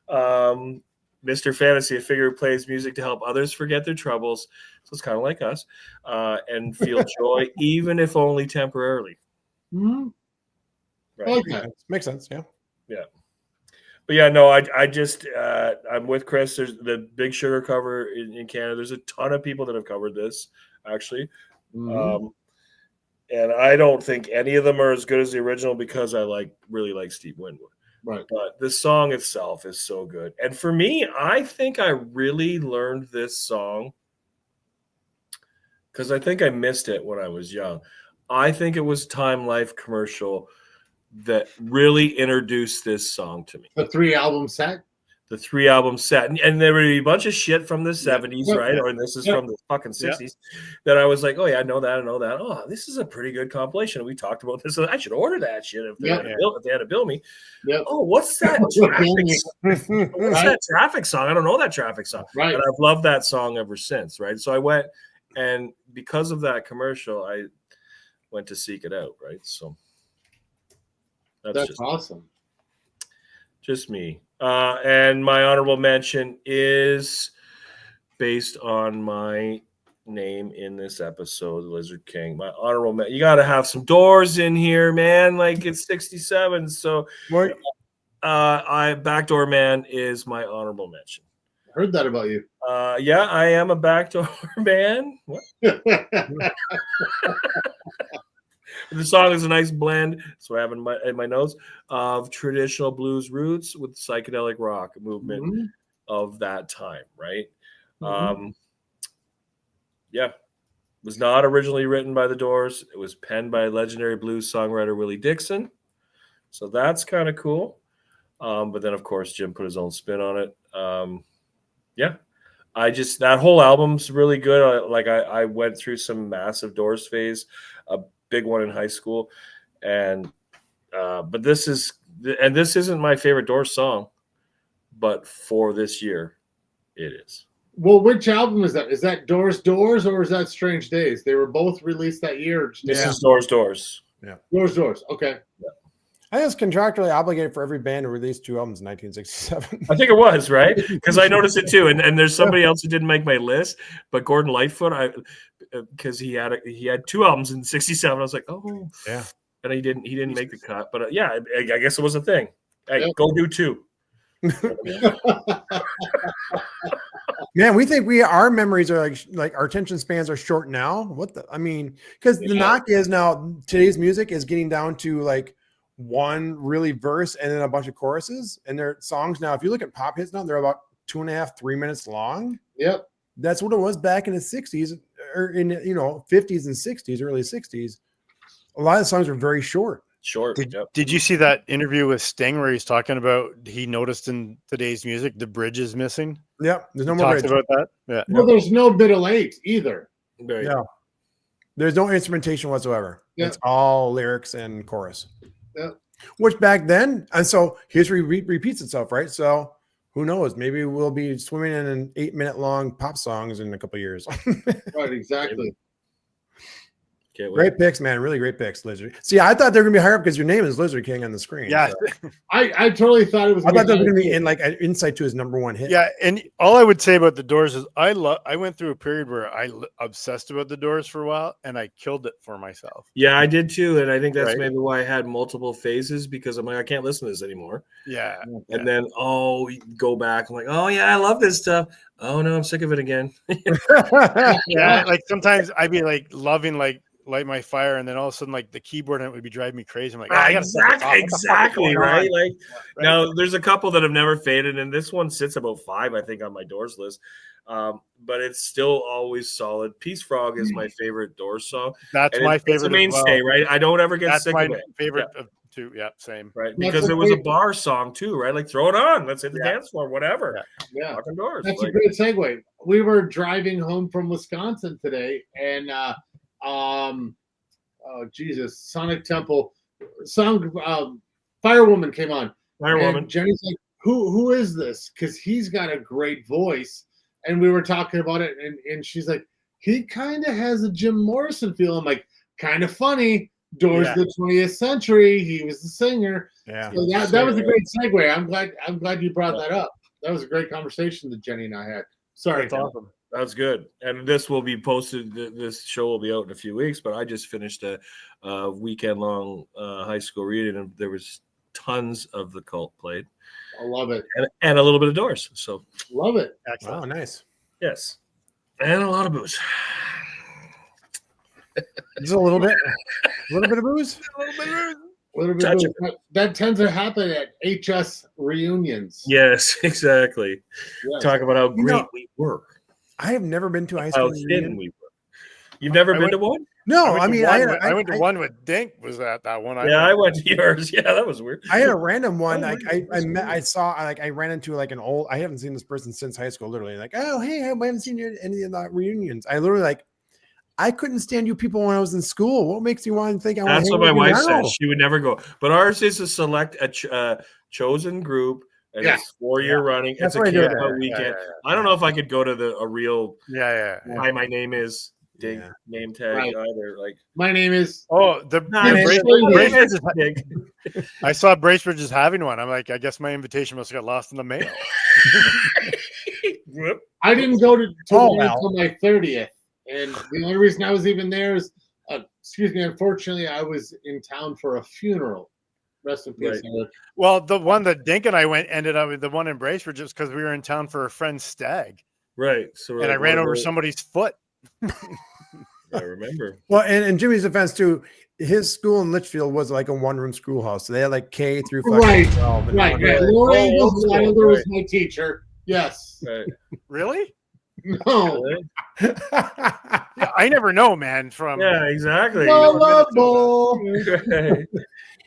Mr. Fantasy, a figure who plays music to help others forget their troubles. So it's kind of like us, and feel joy, even if only temporarily. Mm-hmm. Right. Okay. Makes sense. Yeah. Yeah. But yeah, no, I just I'm with Chris. There's the Big Sugar cover in Canada. There's a ton of people that have covered this, actually. And I don't think any of them are as good as the original because I really like Steve Winwood. Right. But the song itself is so good. And for me, I think I really learned this song because I think I missed it when I was young. I think it was Time Life commercial that really introduced this song to me. The 3-album set. The 3-album set, and there would be a bunch of shit from the 70s, Yep. right? Or this is Yep. from the fucking Yep. 60s that I was like, oh yeah, I know that. Oh, this is a pretty good compilation. We talked about this. I should order that shit if they, Yep. if they had to bill me. Yep. Oh, what's that what's that traffic song? I don't know that traffic song. Right. And I've loved that song ever since, right? So I went, and because of that commercial, I went to seek it out, right? So That's awesome. just me. And my honorable mention is based on my name in this episode, Lizard King. My honorable mention. You got to have some Doors in here, man. Like it's 67. So Backdoor Man is my honorable mention. Heard that about you. Yeah, I am a backdoor man. What? The song is a nice blend, so I have in my notes, of traditional blues roots with psychedelic rock movement of that time, right? Yeah. It was not originally written by the Doors. It was penned by legendary blues songwriter Willie Dixon. So that's kind of cool. But then, of course, Jim put his own spin on it. Yeah. That whole album's really good. I went through some massive Doors phase, a big one in high school, but this isn't my favorite Doors song, but for this year, it is. Well, which album is that? Is that Doors, or is that Strange Days? They were both released that year. This is Doors. Yeah. Doors. Okay. Yeah. I think it's contractually obligated for every band to release 2 albums in 1967. I think it was, right? Because I noticed it too. And there's somebody else who didn't make my list, but Gordon Lightfoot, because he had 2 albums in 67. I was like, oh, yeah. And he didn't make the cut. But yeah, I guess it was a thing. Hey, go do 2. Man, we think our memories are like our attention spans are short now. Because the knock is now today's music is getting down to like one really verse and then a bunch of choruses, and their songs now, if you look at pop hits now, they're about 2.5-3 minutes long. Yep. That's what it was back in the 60s or in 50s and 60s, early 60s. A lot of the songs were very short. Did you see that interview with Sting where he's talking about he noticed in today's music the bridge is missing? Yep. There's no more bridge. About that. Yeah. Well, there's no middle 8 either. Yeah. There's no instrumentation whatsoever. Yeah. It's all lyrics and chorus. Yeah. Which back then, and so history repeats itself, right? So who knows? Maybe we'll be swimming in an 8-minute long pop songs in a couple of years. Right, exactly. Great picks, man. Really great picks, Lizard. See, I thought they were gonna be higher up because your name is Lizard King on the screen. Yeah. So. I totally thought it was. I thought that was gonna be in like an insight to his #1 hit. Yeah, and all I would say about the Doors is I went through a period where I obsessed about the Doors for a while, and I killed it for myself. Yeah, I did too, and I think that's Right. maybe why I had multiple phases, because I'm like, I can't listen to this anymore. Yeah. And then go back. I'm like, oh yeah, I love this stuff. Oh no, I'm sick of it again. Yeah, like sometimes I'd be like loving like Light My Fire, and then all of a sudden like the keyboard and it would be driving me crazy. I'm like, I gotta exactly right. Like Right. now, there's a couple that have never faded, and this one sits about 5, I think, on my Doors list. But it's still always solid. Peace Frog is my favorite Doors song. That's And my it's favorite. a mainstay, right? I don't ever get That's sick my of it. favorite of 2. Yeah, same. Right, That's because a it was a great- bar song too, right? Like throw it on, let's hit the dance floor, whatever. Yeah. Fucking Doors. That's Like, a great segue. We were driving home from Wisconsin today, and oh Jesus, Sonic Temple song, Firewoman came on. Firewoman. And Jenny's like, who is this? Because he's got a great voice. And we were talking about it, and she's like, he kind of has a Jim Morrison feel. I'm like, kind of funny. Doors the 20th century. He was the singer. Yeah. So that was a great segue. I'm glad you brought that up. That was a great conversation that Jenny and I had. Sorry. That's awesome. That's good. And this will be posted. This show will be out in a few weeks, but I just finished a weekend-long high school reading, and there was tons of The Cult played. I love it. And a little bit of Doors. So Love it. Excellent. Oh, nice. yes. And a lot of booze. Just a little bit of booze. Touch That tends to happen at HS reunions. Yes, exactly. Yes. Talk about how great we were. I have never been to a high How school thin reunion. we were. You've never been to one? No, I mean, I went to one with Dink. Was that one? I went to yours. Yeah, that was weird. I had a random one. Oh, Like I ran into like an old. I haven't seen this person since high school. Literally, like, oh hey, I haven't seen you at any of the reunions. I literally like, I couldn't stand you people when I was in school. What makes you want to think I want? That's what my wife said. She would never go. But ours is to select a chosen group, and it's 4 year running. That's it's a what I do. camp weekend. I don't know if I could go to a real. Hi, my name is. Dig name tag either. Like my name is. Oh, Bracebridge. I saw Bracebridge is having one. I'm like, I guess my invitation must have got lost in the mail. I didn't go to until my 30th, and the only reason I was even there is, unfortunately, I was in town for a funeral. Rest in peace. Right. Well, the one that Dink and I ended up with the one in Bracebridge just because we were in town for a friend's stag. Right. So I ran over somebody's foot. I remember. Well, and in Jimmy's defense too, his school in Litchfield was like a one-room schoolhouse. So they had like K through 12. Right. Lori was my teacher. Yes. Right. Really? No. Yeah, I never know, man. From exactly.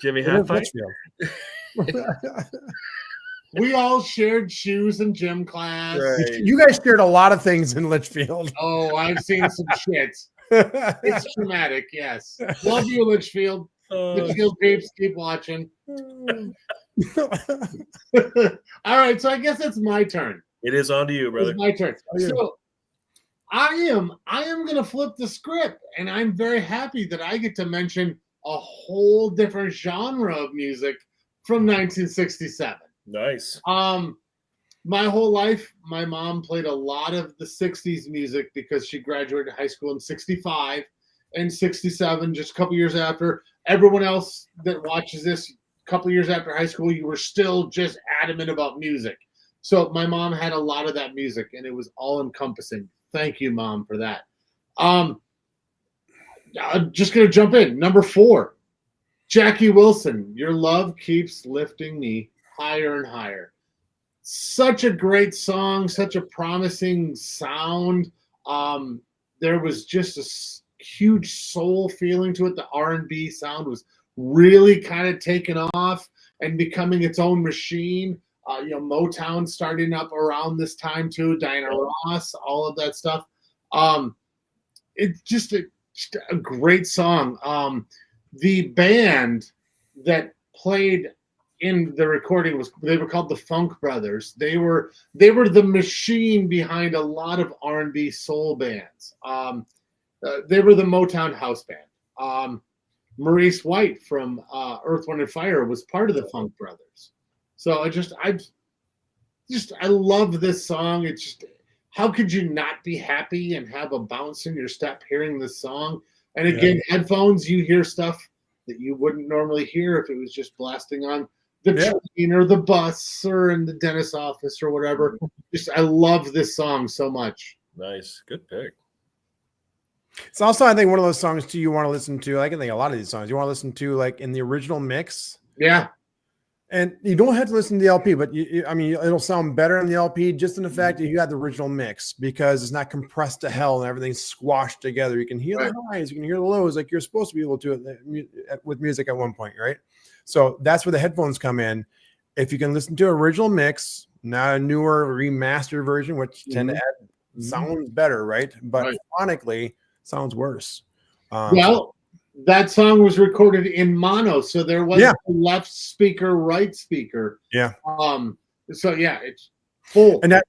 Jimmy had Litchfield. We all shared shoes in gym class. Right. You guys shared a lot of things in Litchfield. Oh, I've seen some shit. It's traumatic, yes. Love you, Litchfield. Litchfield peeps, keep watching. All right, so I guess it's my turn. It is on to you, brother. It's my turn. So I am gonna flip the script, and I'm very happy that I get to mention a whole different genre of music from 1967. Nice. My whole life, my mom played a lot of the 60s music because she graduated high school in 65 and 67, just a couple years after. Everyone else that watches this, a couple years after high school, you were still just adamant about music. So my mom had a lot of that music, and it was all encompassing. Thank you, Mom, for that. I'm just going to jump in. Number 4, Jackie Wilson, Your Love Keeps Lifting Me Higher and Higher. Such a great song, such a promising sound. There was just a huge soul feeling to it. The R&B sound was really kind of taken off and becoming its own machine. Motown starting up around this time too. Diana Ross, all of that stuff. It's just a great song. The band that played in the recording they were called the Funk Brothers. They were the machine behind a lot of R&B soul bands. They were the Motown house band. Maurice White from Earth, Wind and Fire was part of the Funk Brothers. So I love this song. It's just, how could you not be happy and have a bounce in your step hearing this song? And again, headphones, you hear stuff that you wouldn't normally hear if it was just blasting on the train or the bus or in the dentist's office or whatever. I love this song so much. Nice. Good pick. It's also, I think, one of those songs too you want to listen to. I can think a lot of these songs you want to listen to like in the original mix. Yeah. And you don't have to listen to the LP, but it'll sound better on the LP just in the fact that you have the original mix because it's not compressed to hell and everything's squashed together. You can hear the highs, you can hear the lows, like you're supposed to be able to with music at one point, right? So that's where the headphones come in. If you can listen to an original mix, not a newer remastered version, which tend to add sounds better, right? But phonically sounds worse. That song was recorded in mono, so there was a left speaker, right speaker. Yeah. It's full. And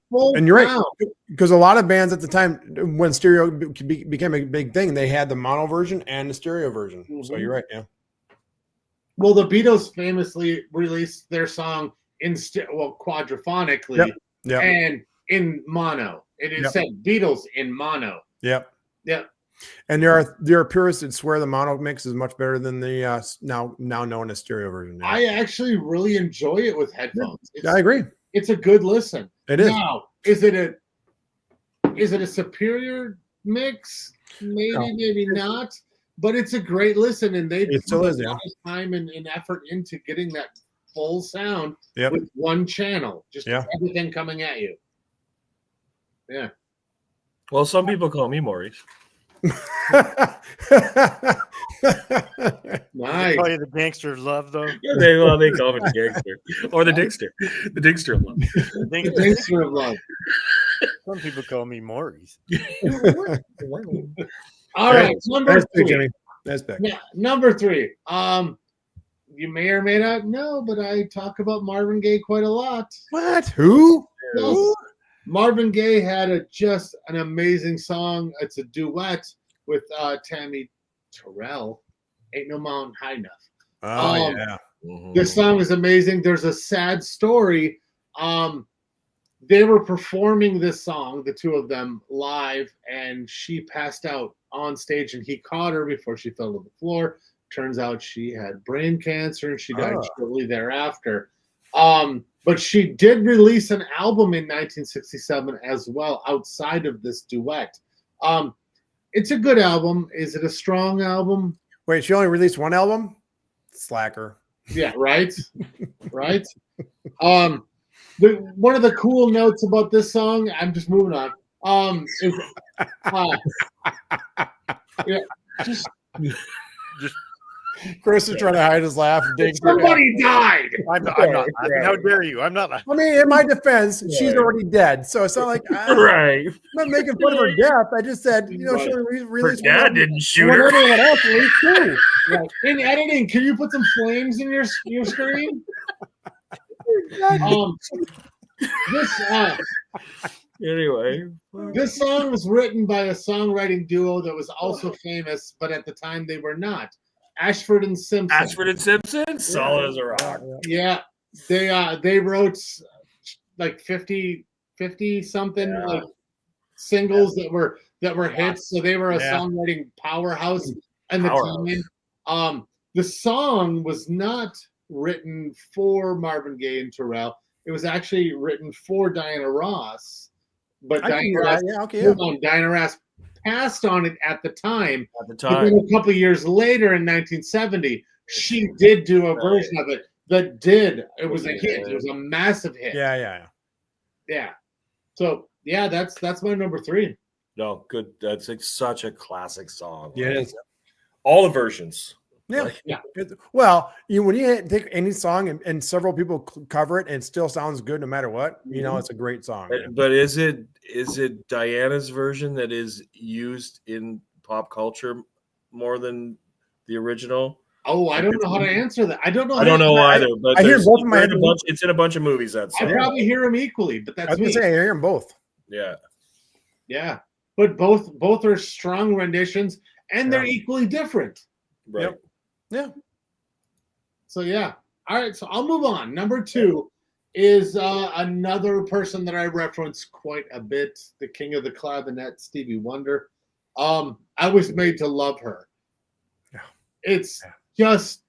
you're right, because a lot of bands at the time, when stereo became a big thing, they had the mono version and the stereo version. Mm-hmm. So you're right. Yeah. Well, the Beatles famously released their song quadrophonically and in mono. It is said Beatles in mono. Yep. Yep. And there are purists that swear the mono mix is much better than the now known as stereo version. Yeah. I actually really enjoy it with headphones. I agree. It's a good listen. It is. Now, is it a superior mix? Maybe not. But it's a great listen, and they put a lot of time and effort into getting that full sound with one channel, just everything coming at you. Yeah. Well, some people call me Maurice. Nice. Call you the gangster of love, though. Yeah, they call him the gangster or the Dinkster of love. The Gangster. gangster of love. Some people call me Maurice. All right, number Nice pick, three. Jimmy. Nice pick. Number three. You may or may not know, but I talk about Marvin Gaye quite a lot. What? Who? Yes. Marvin Gaye had just an amazing song. It's a duet with Tammy Terrell. Ain't No Mountain High Enough. Oh yeah. This song is amazing. There's a sad story. They were performing this song, the two of them, live, and she passed out on stage, and he caught her before she fell to the floor. Turns out she had brain cancer, and she died shortly thereafter. But she did release an album in 1967 as well, outside of this duet. It's a good album. Is it a strong album? Wait, she only released one album? Slacker. Yeah, right? Right? One of the cool notes about this song, I'm just moving on, is yeah, just Chris is trying to hide his laugh. somebody died. I'm not laughing. How dare you? I'm not laughing. I mean, in my defense, she's already dead. So it's not like I'm Right. not making fun of her death. I just said, she Her released dad didn't shoot one her. everyone else released too. Right. In editing, can you put some flames in your screen? Anyway, This song was written by a songwriting duo that was also famous, but at the time they were not. Ashford and Simpson. Ashford and Simpson, solid as a rock. Yeah, they wrote like 50 something like singles that were hits. So they were a songwriting powerhouse in the time. The song was not written for Marvin Gaye and Terrell. It was actually written for Diana Ross, but Diana Ross passed on it at the time. But then a couple of years later, in 1970, she did do a version of it that did. It was a hit. It was a massive hit. Yeah. So that's my number three. No, good. That's such a classic song. Yeah, it is. All the versions. Yeah. Like, Well, when you take any song and several people cover it and it still sounds good no matter what, it's a great song. but is it Diana's version that is used in pop culture more than the original? Oh, I don't know how to answer that. I don't know. I don't know either. But I hear both in my head. It's in a bunch of movies. That's I probably hear them equally, but that's I was gonna say I hear them both. Yeah. Yeah, but both are strong renditions, and they're equally different. Right. Yep. Yeah. So yeah. All right. So I'll move on. Number two is another person that I reference quite a bit, the king of the clavinet, Stevie Wonder. I was made to love her. Yeah. It's just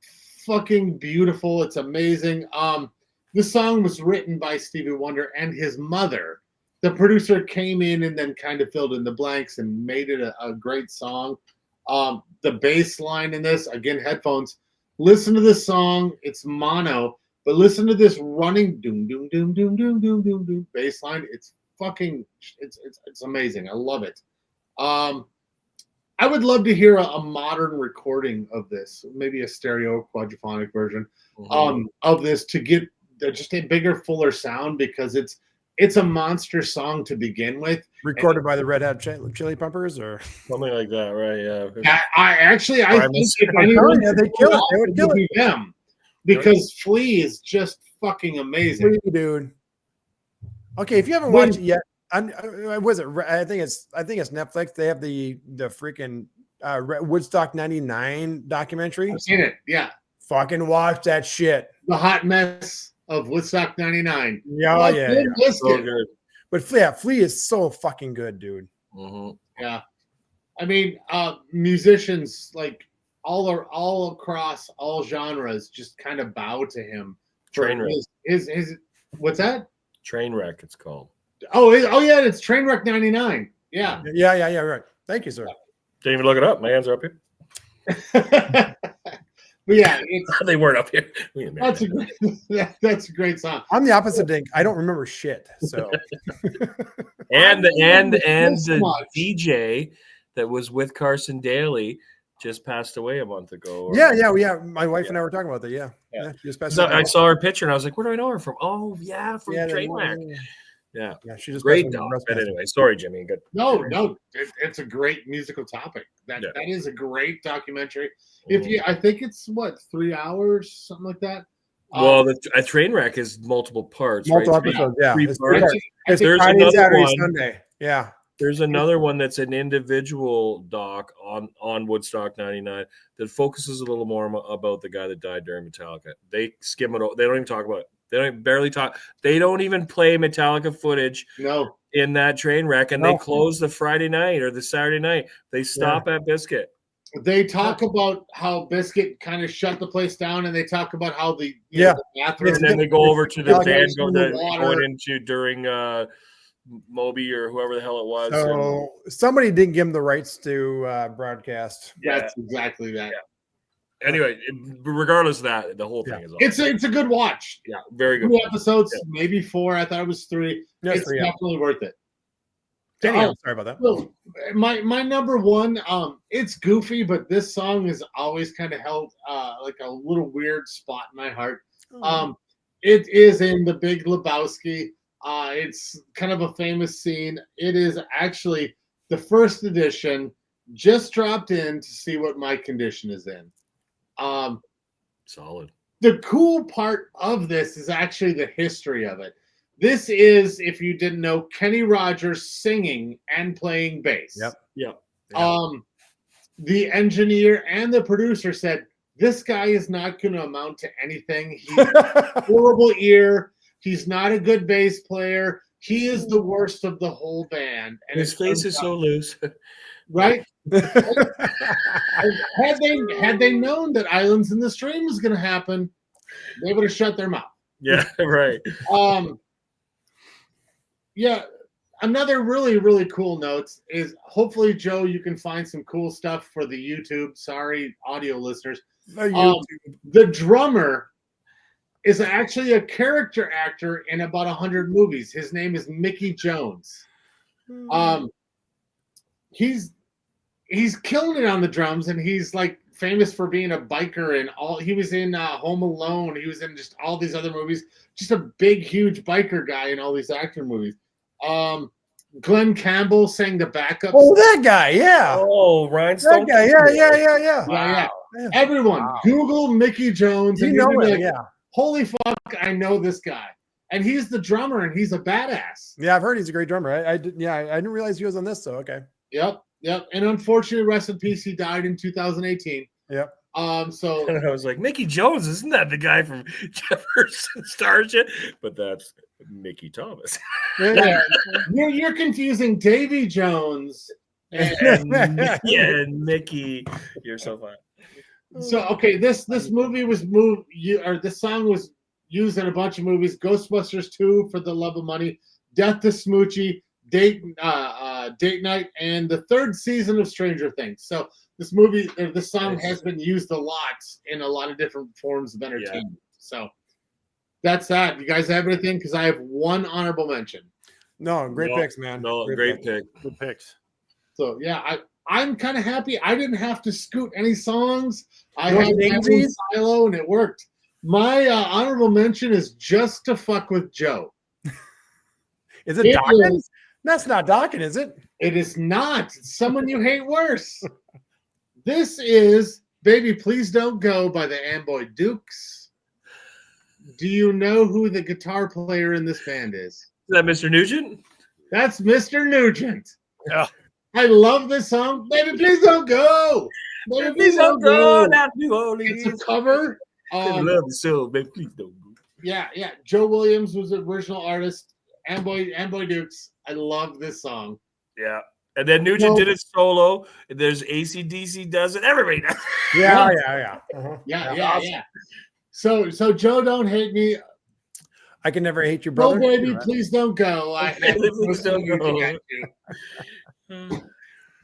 fucking beautiful. It's amazing. The song was written by Stevie Wonder and his mother. The producer came in and then kind of filled in the blanks and made it a great song. The bass line in this, again, headphones. Listen to this song. It's mono, but listen to this running doom doom doom doom doom doom doom doom bass line. It's fucking it's amazing. I love it. I would love to hear a modern recording of this, maybe a stereo quadraphonic version of this to get just a bigger, fuller sound, because it's a monster song to begin with. Recorded by the Red Hot Chili Peppers or something like that, right? Yeah. I think if anyone they kill it. They would kill it. Them, because Flea is just fucking amazing, dude. Okay, if you haven't watched it yet, was it? I think it's Netflix. They have the freaking Woodstock '99 documentary. I've seen it. Yeah, fucking watch that shit. The hot mess of Woodstock '99. Yeah, So good. But Flea is so fucking good, dude. Yeah, I mean, musicians like all across all genres just kind of bow to him. Trainwreck. His what's that? Trainwreck, it's called. Oh yeah, it's Trainwreck '99. Yeah. Right. Thank you, sir. Didn't even look it up. My hands are up here. But yeah, they weren't up here. That's a great song. I'm the opposite, Dink. I don't remember shit. So and the DJ that was with Carson Daly just passed away a month ago. Yeah. My wife and I were talking about that. Yeah. She just passed So away. I saw her picture and I was like, where do I know her from? Oh, yeah, from Trainwreck. Yeah. She just Great passed away from dog. breast But cancer. anyway, sorry, Jimmy. Good. No, it's a great musical topic. That is a great documentary. I think it's 3 hours, something like that. Well, a Trainwreck is multiple parts, Multiple right? episodes, yeah. Three It's parts. It's There's Friday, another Saturday, one. Sunday. Yeah. There's another one that's an individual doc on Woodstock 99 that focuses a little more about the guy that died during Metallica. They skim it over. They don't even talk about it. They don't barely talk. They don't even play Metallica footage in that Trainwreck, and they close the Friday night or the Saturday night. They stop at Biscuit. They talk about how Biscuit kind of shut the place down, and they talk about how the bathroom, and then they go over to the van going into during Moby or whoever the hell it was. So somebody didn't give him the rights to broadcast. That's exactly that. Yeah. Anyway, regardless of that, the whole thing is awesome. It's a good watch. Yeah, very good. 2 episodes, maybe 4. I thought it was 3. It's 3, definitely worth it. Sorry about that. Well, my number one, it's goofy, but this song has always kind of held like a little weird spot in my heart. It is in The Big Lebowski. It's kind of a famous scene. It is actually the first edition. Just dropped in to see what my condition is in. Solid. The cool part of this is actually the history of it. This is, if you didn't know, Kenny Rogers singing and playing bass. Yep. The engineer and the producer said, this guy is not going to amount to anything. He's a horrible ear. He's not a good bass player. He is the worst of the whole band. And his face is so loose. Right? had they known that Islands in the Stream was going to happen, they would have shut their mouth. Yeah, right. Yeah, another really, really cool note is hopefully, Joe, you can find some cool stuff for the YouTube. Sorry, audio listeners. The drummer is actually a character actor in about 100 movies. His name is Mickey Jones. He's killing it on the drums, and he's like famous for being a biker and all. He was in Home Alone. He was in just all these other movies. Just a big, huge biker guy in all these action movies. Glenn Campbell sang the backup. Oh, that guy, yeah. Oh, Rhinestone. That guy, yeah. Wow. Everyone, Google Mickey Jones, and you know it, like, holy fuck, I know this guy. And he's the drummer, and he's a badass. Yeah, I've heard he's a great drummer. I didn't realize he was on this, so okay. Yep. And unfortunately, rest in peace, he died in 2018. Yep. So and I was like, Mickey Jones, isn't that the guy from Jefferson Starship? But that's Mickey Thomas. Yeah. You're confusing Davy Jones and Mickey. You're so fine. So okay, this movie was this song was used in a bunch of movies: Ghostbusters 2, For the Love of Money, Death to Smoochie, Date Night, and the 3rd season of Stranger Things. So this song has been used a lot in a lot of different forms of entertainment. Yeah. So that's that. You guys have anything? Because I have one honorable mention. No, great picks, man. No, great pick. Good picks. So yeah, I'm kind of happy. I didn't have to scoot any songs. I No had my own daisies? silo, and it worked. My honorable mention is Just to Fuck with Joe. Is it Dawkins? That's not Dawkins, is it? It is not. It's someone you hate worse. This is Baby Please Don't Go by the Amboy Dukes. Do you know who the guitar player in this band is? Is that Mr. Nugent? That's Mr. Nugent. Yeah. I love this song. Baby, please don't go. Baby, please don't go. It's a cover. Love the soul, baby, please don't go. Yeah. Joe Williams was the original artist. Amboy Dukes. I love this song. Yeah. And then Nugent did it solo. There's AC/DC does it. Everybody does. Yeah. Uh-huh. Yeah. So Joe, don't hate me. I can never hate your brother. Oh, baby, please don't go. Please don't go.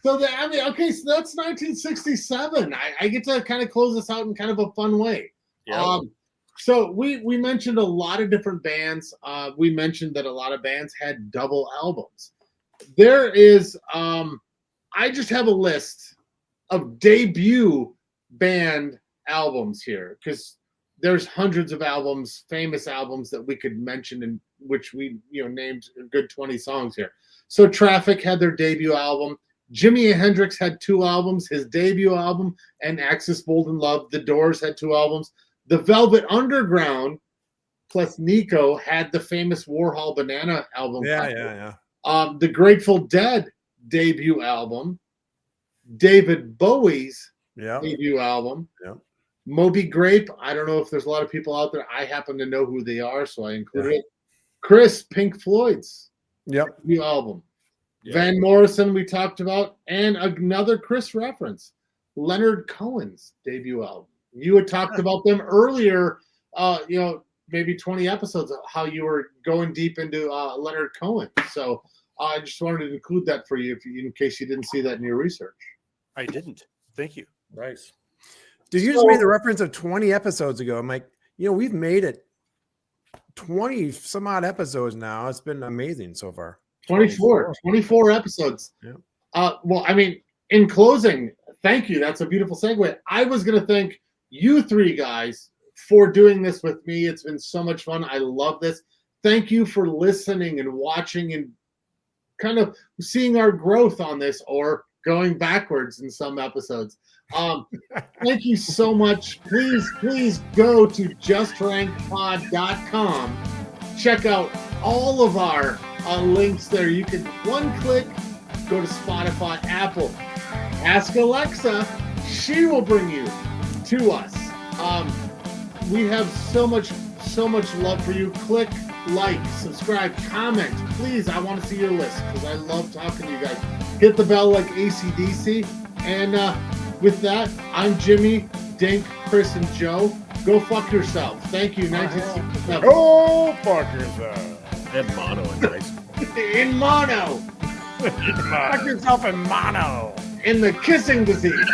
So that's 1967. I get to kind of close this out in kind of a fun way. Yeah. So we mentioned a lot of different bands. We mentioned that a lot of bands had double albums. There is I just have a list of debut band albums here because there's hundreds of albums, famous albums that we could mention, in which we named a good 20 songs here. So Traffic had their debut album. Jimi Hendrix had 2 albums, his debut album, and Axis Bold and Love. The Doors had 2 albums. The Velvet Underground plus Nico had the famous Warhol Banana album. Yeah. The Grateful Dead debut album. David Bowie's debut album. Yeah. Moby Grape. I don't know if there's a lot of people out there. I happen to know who they are, so I included it. Chris, Pink Floyd's debut album. Yeah. Van Morrison we talked about, and another Chris reference, Leonard Cohen's debut album. You had talked about them earlier, maybe 20 episodes, how you were going deep into Leonard Cohen. So I just wanted to include that for you, in case you didn't see that in your research. I didn't. Thank you. Nice. Dude, you just made the reference of 20 episodes ago. I'm like, we've made it 20 some odd episodes now. It's been amazing so far. 24 episodes. Yeah. Well, I mean, in closing, thank you. That's a beautiful segue. I was going to thank you 3 guys for doing this with me. It's been so much fun. I love this. Thank you for listening and watching and kind of seeing our growth on this, or going backwards in some episodes. Thank you so much. Please go to justrankedpod.com. Check out all of our links there. You can one click go to Spotify, Apple, ask Alexa, she will bring you to us. We have so much love for you. Click like, subscribe, comment. Please, I want to see your list because I love talking to you guys. Hit the bell like AC/DC. And with that, I'm Jimmy, Dink, Chris, and Joe. Go fuck yourself. Thank you. 1967. Go fuck yourself. And mono and nice. In mono. Fuck yourself in mono. In the kissing disease.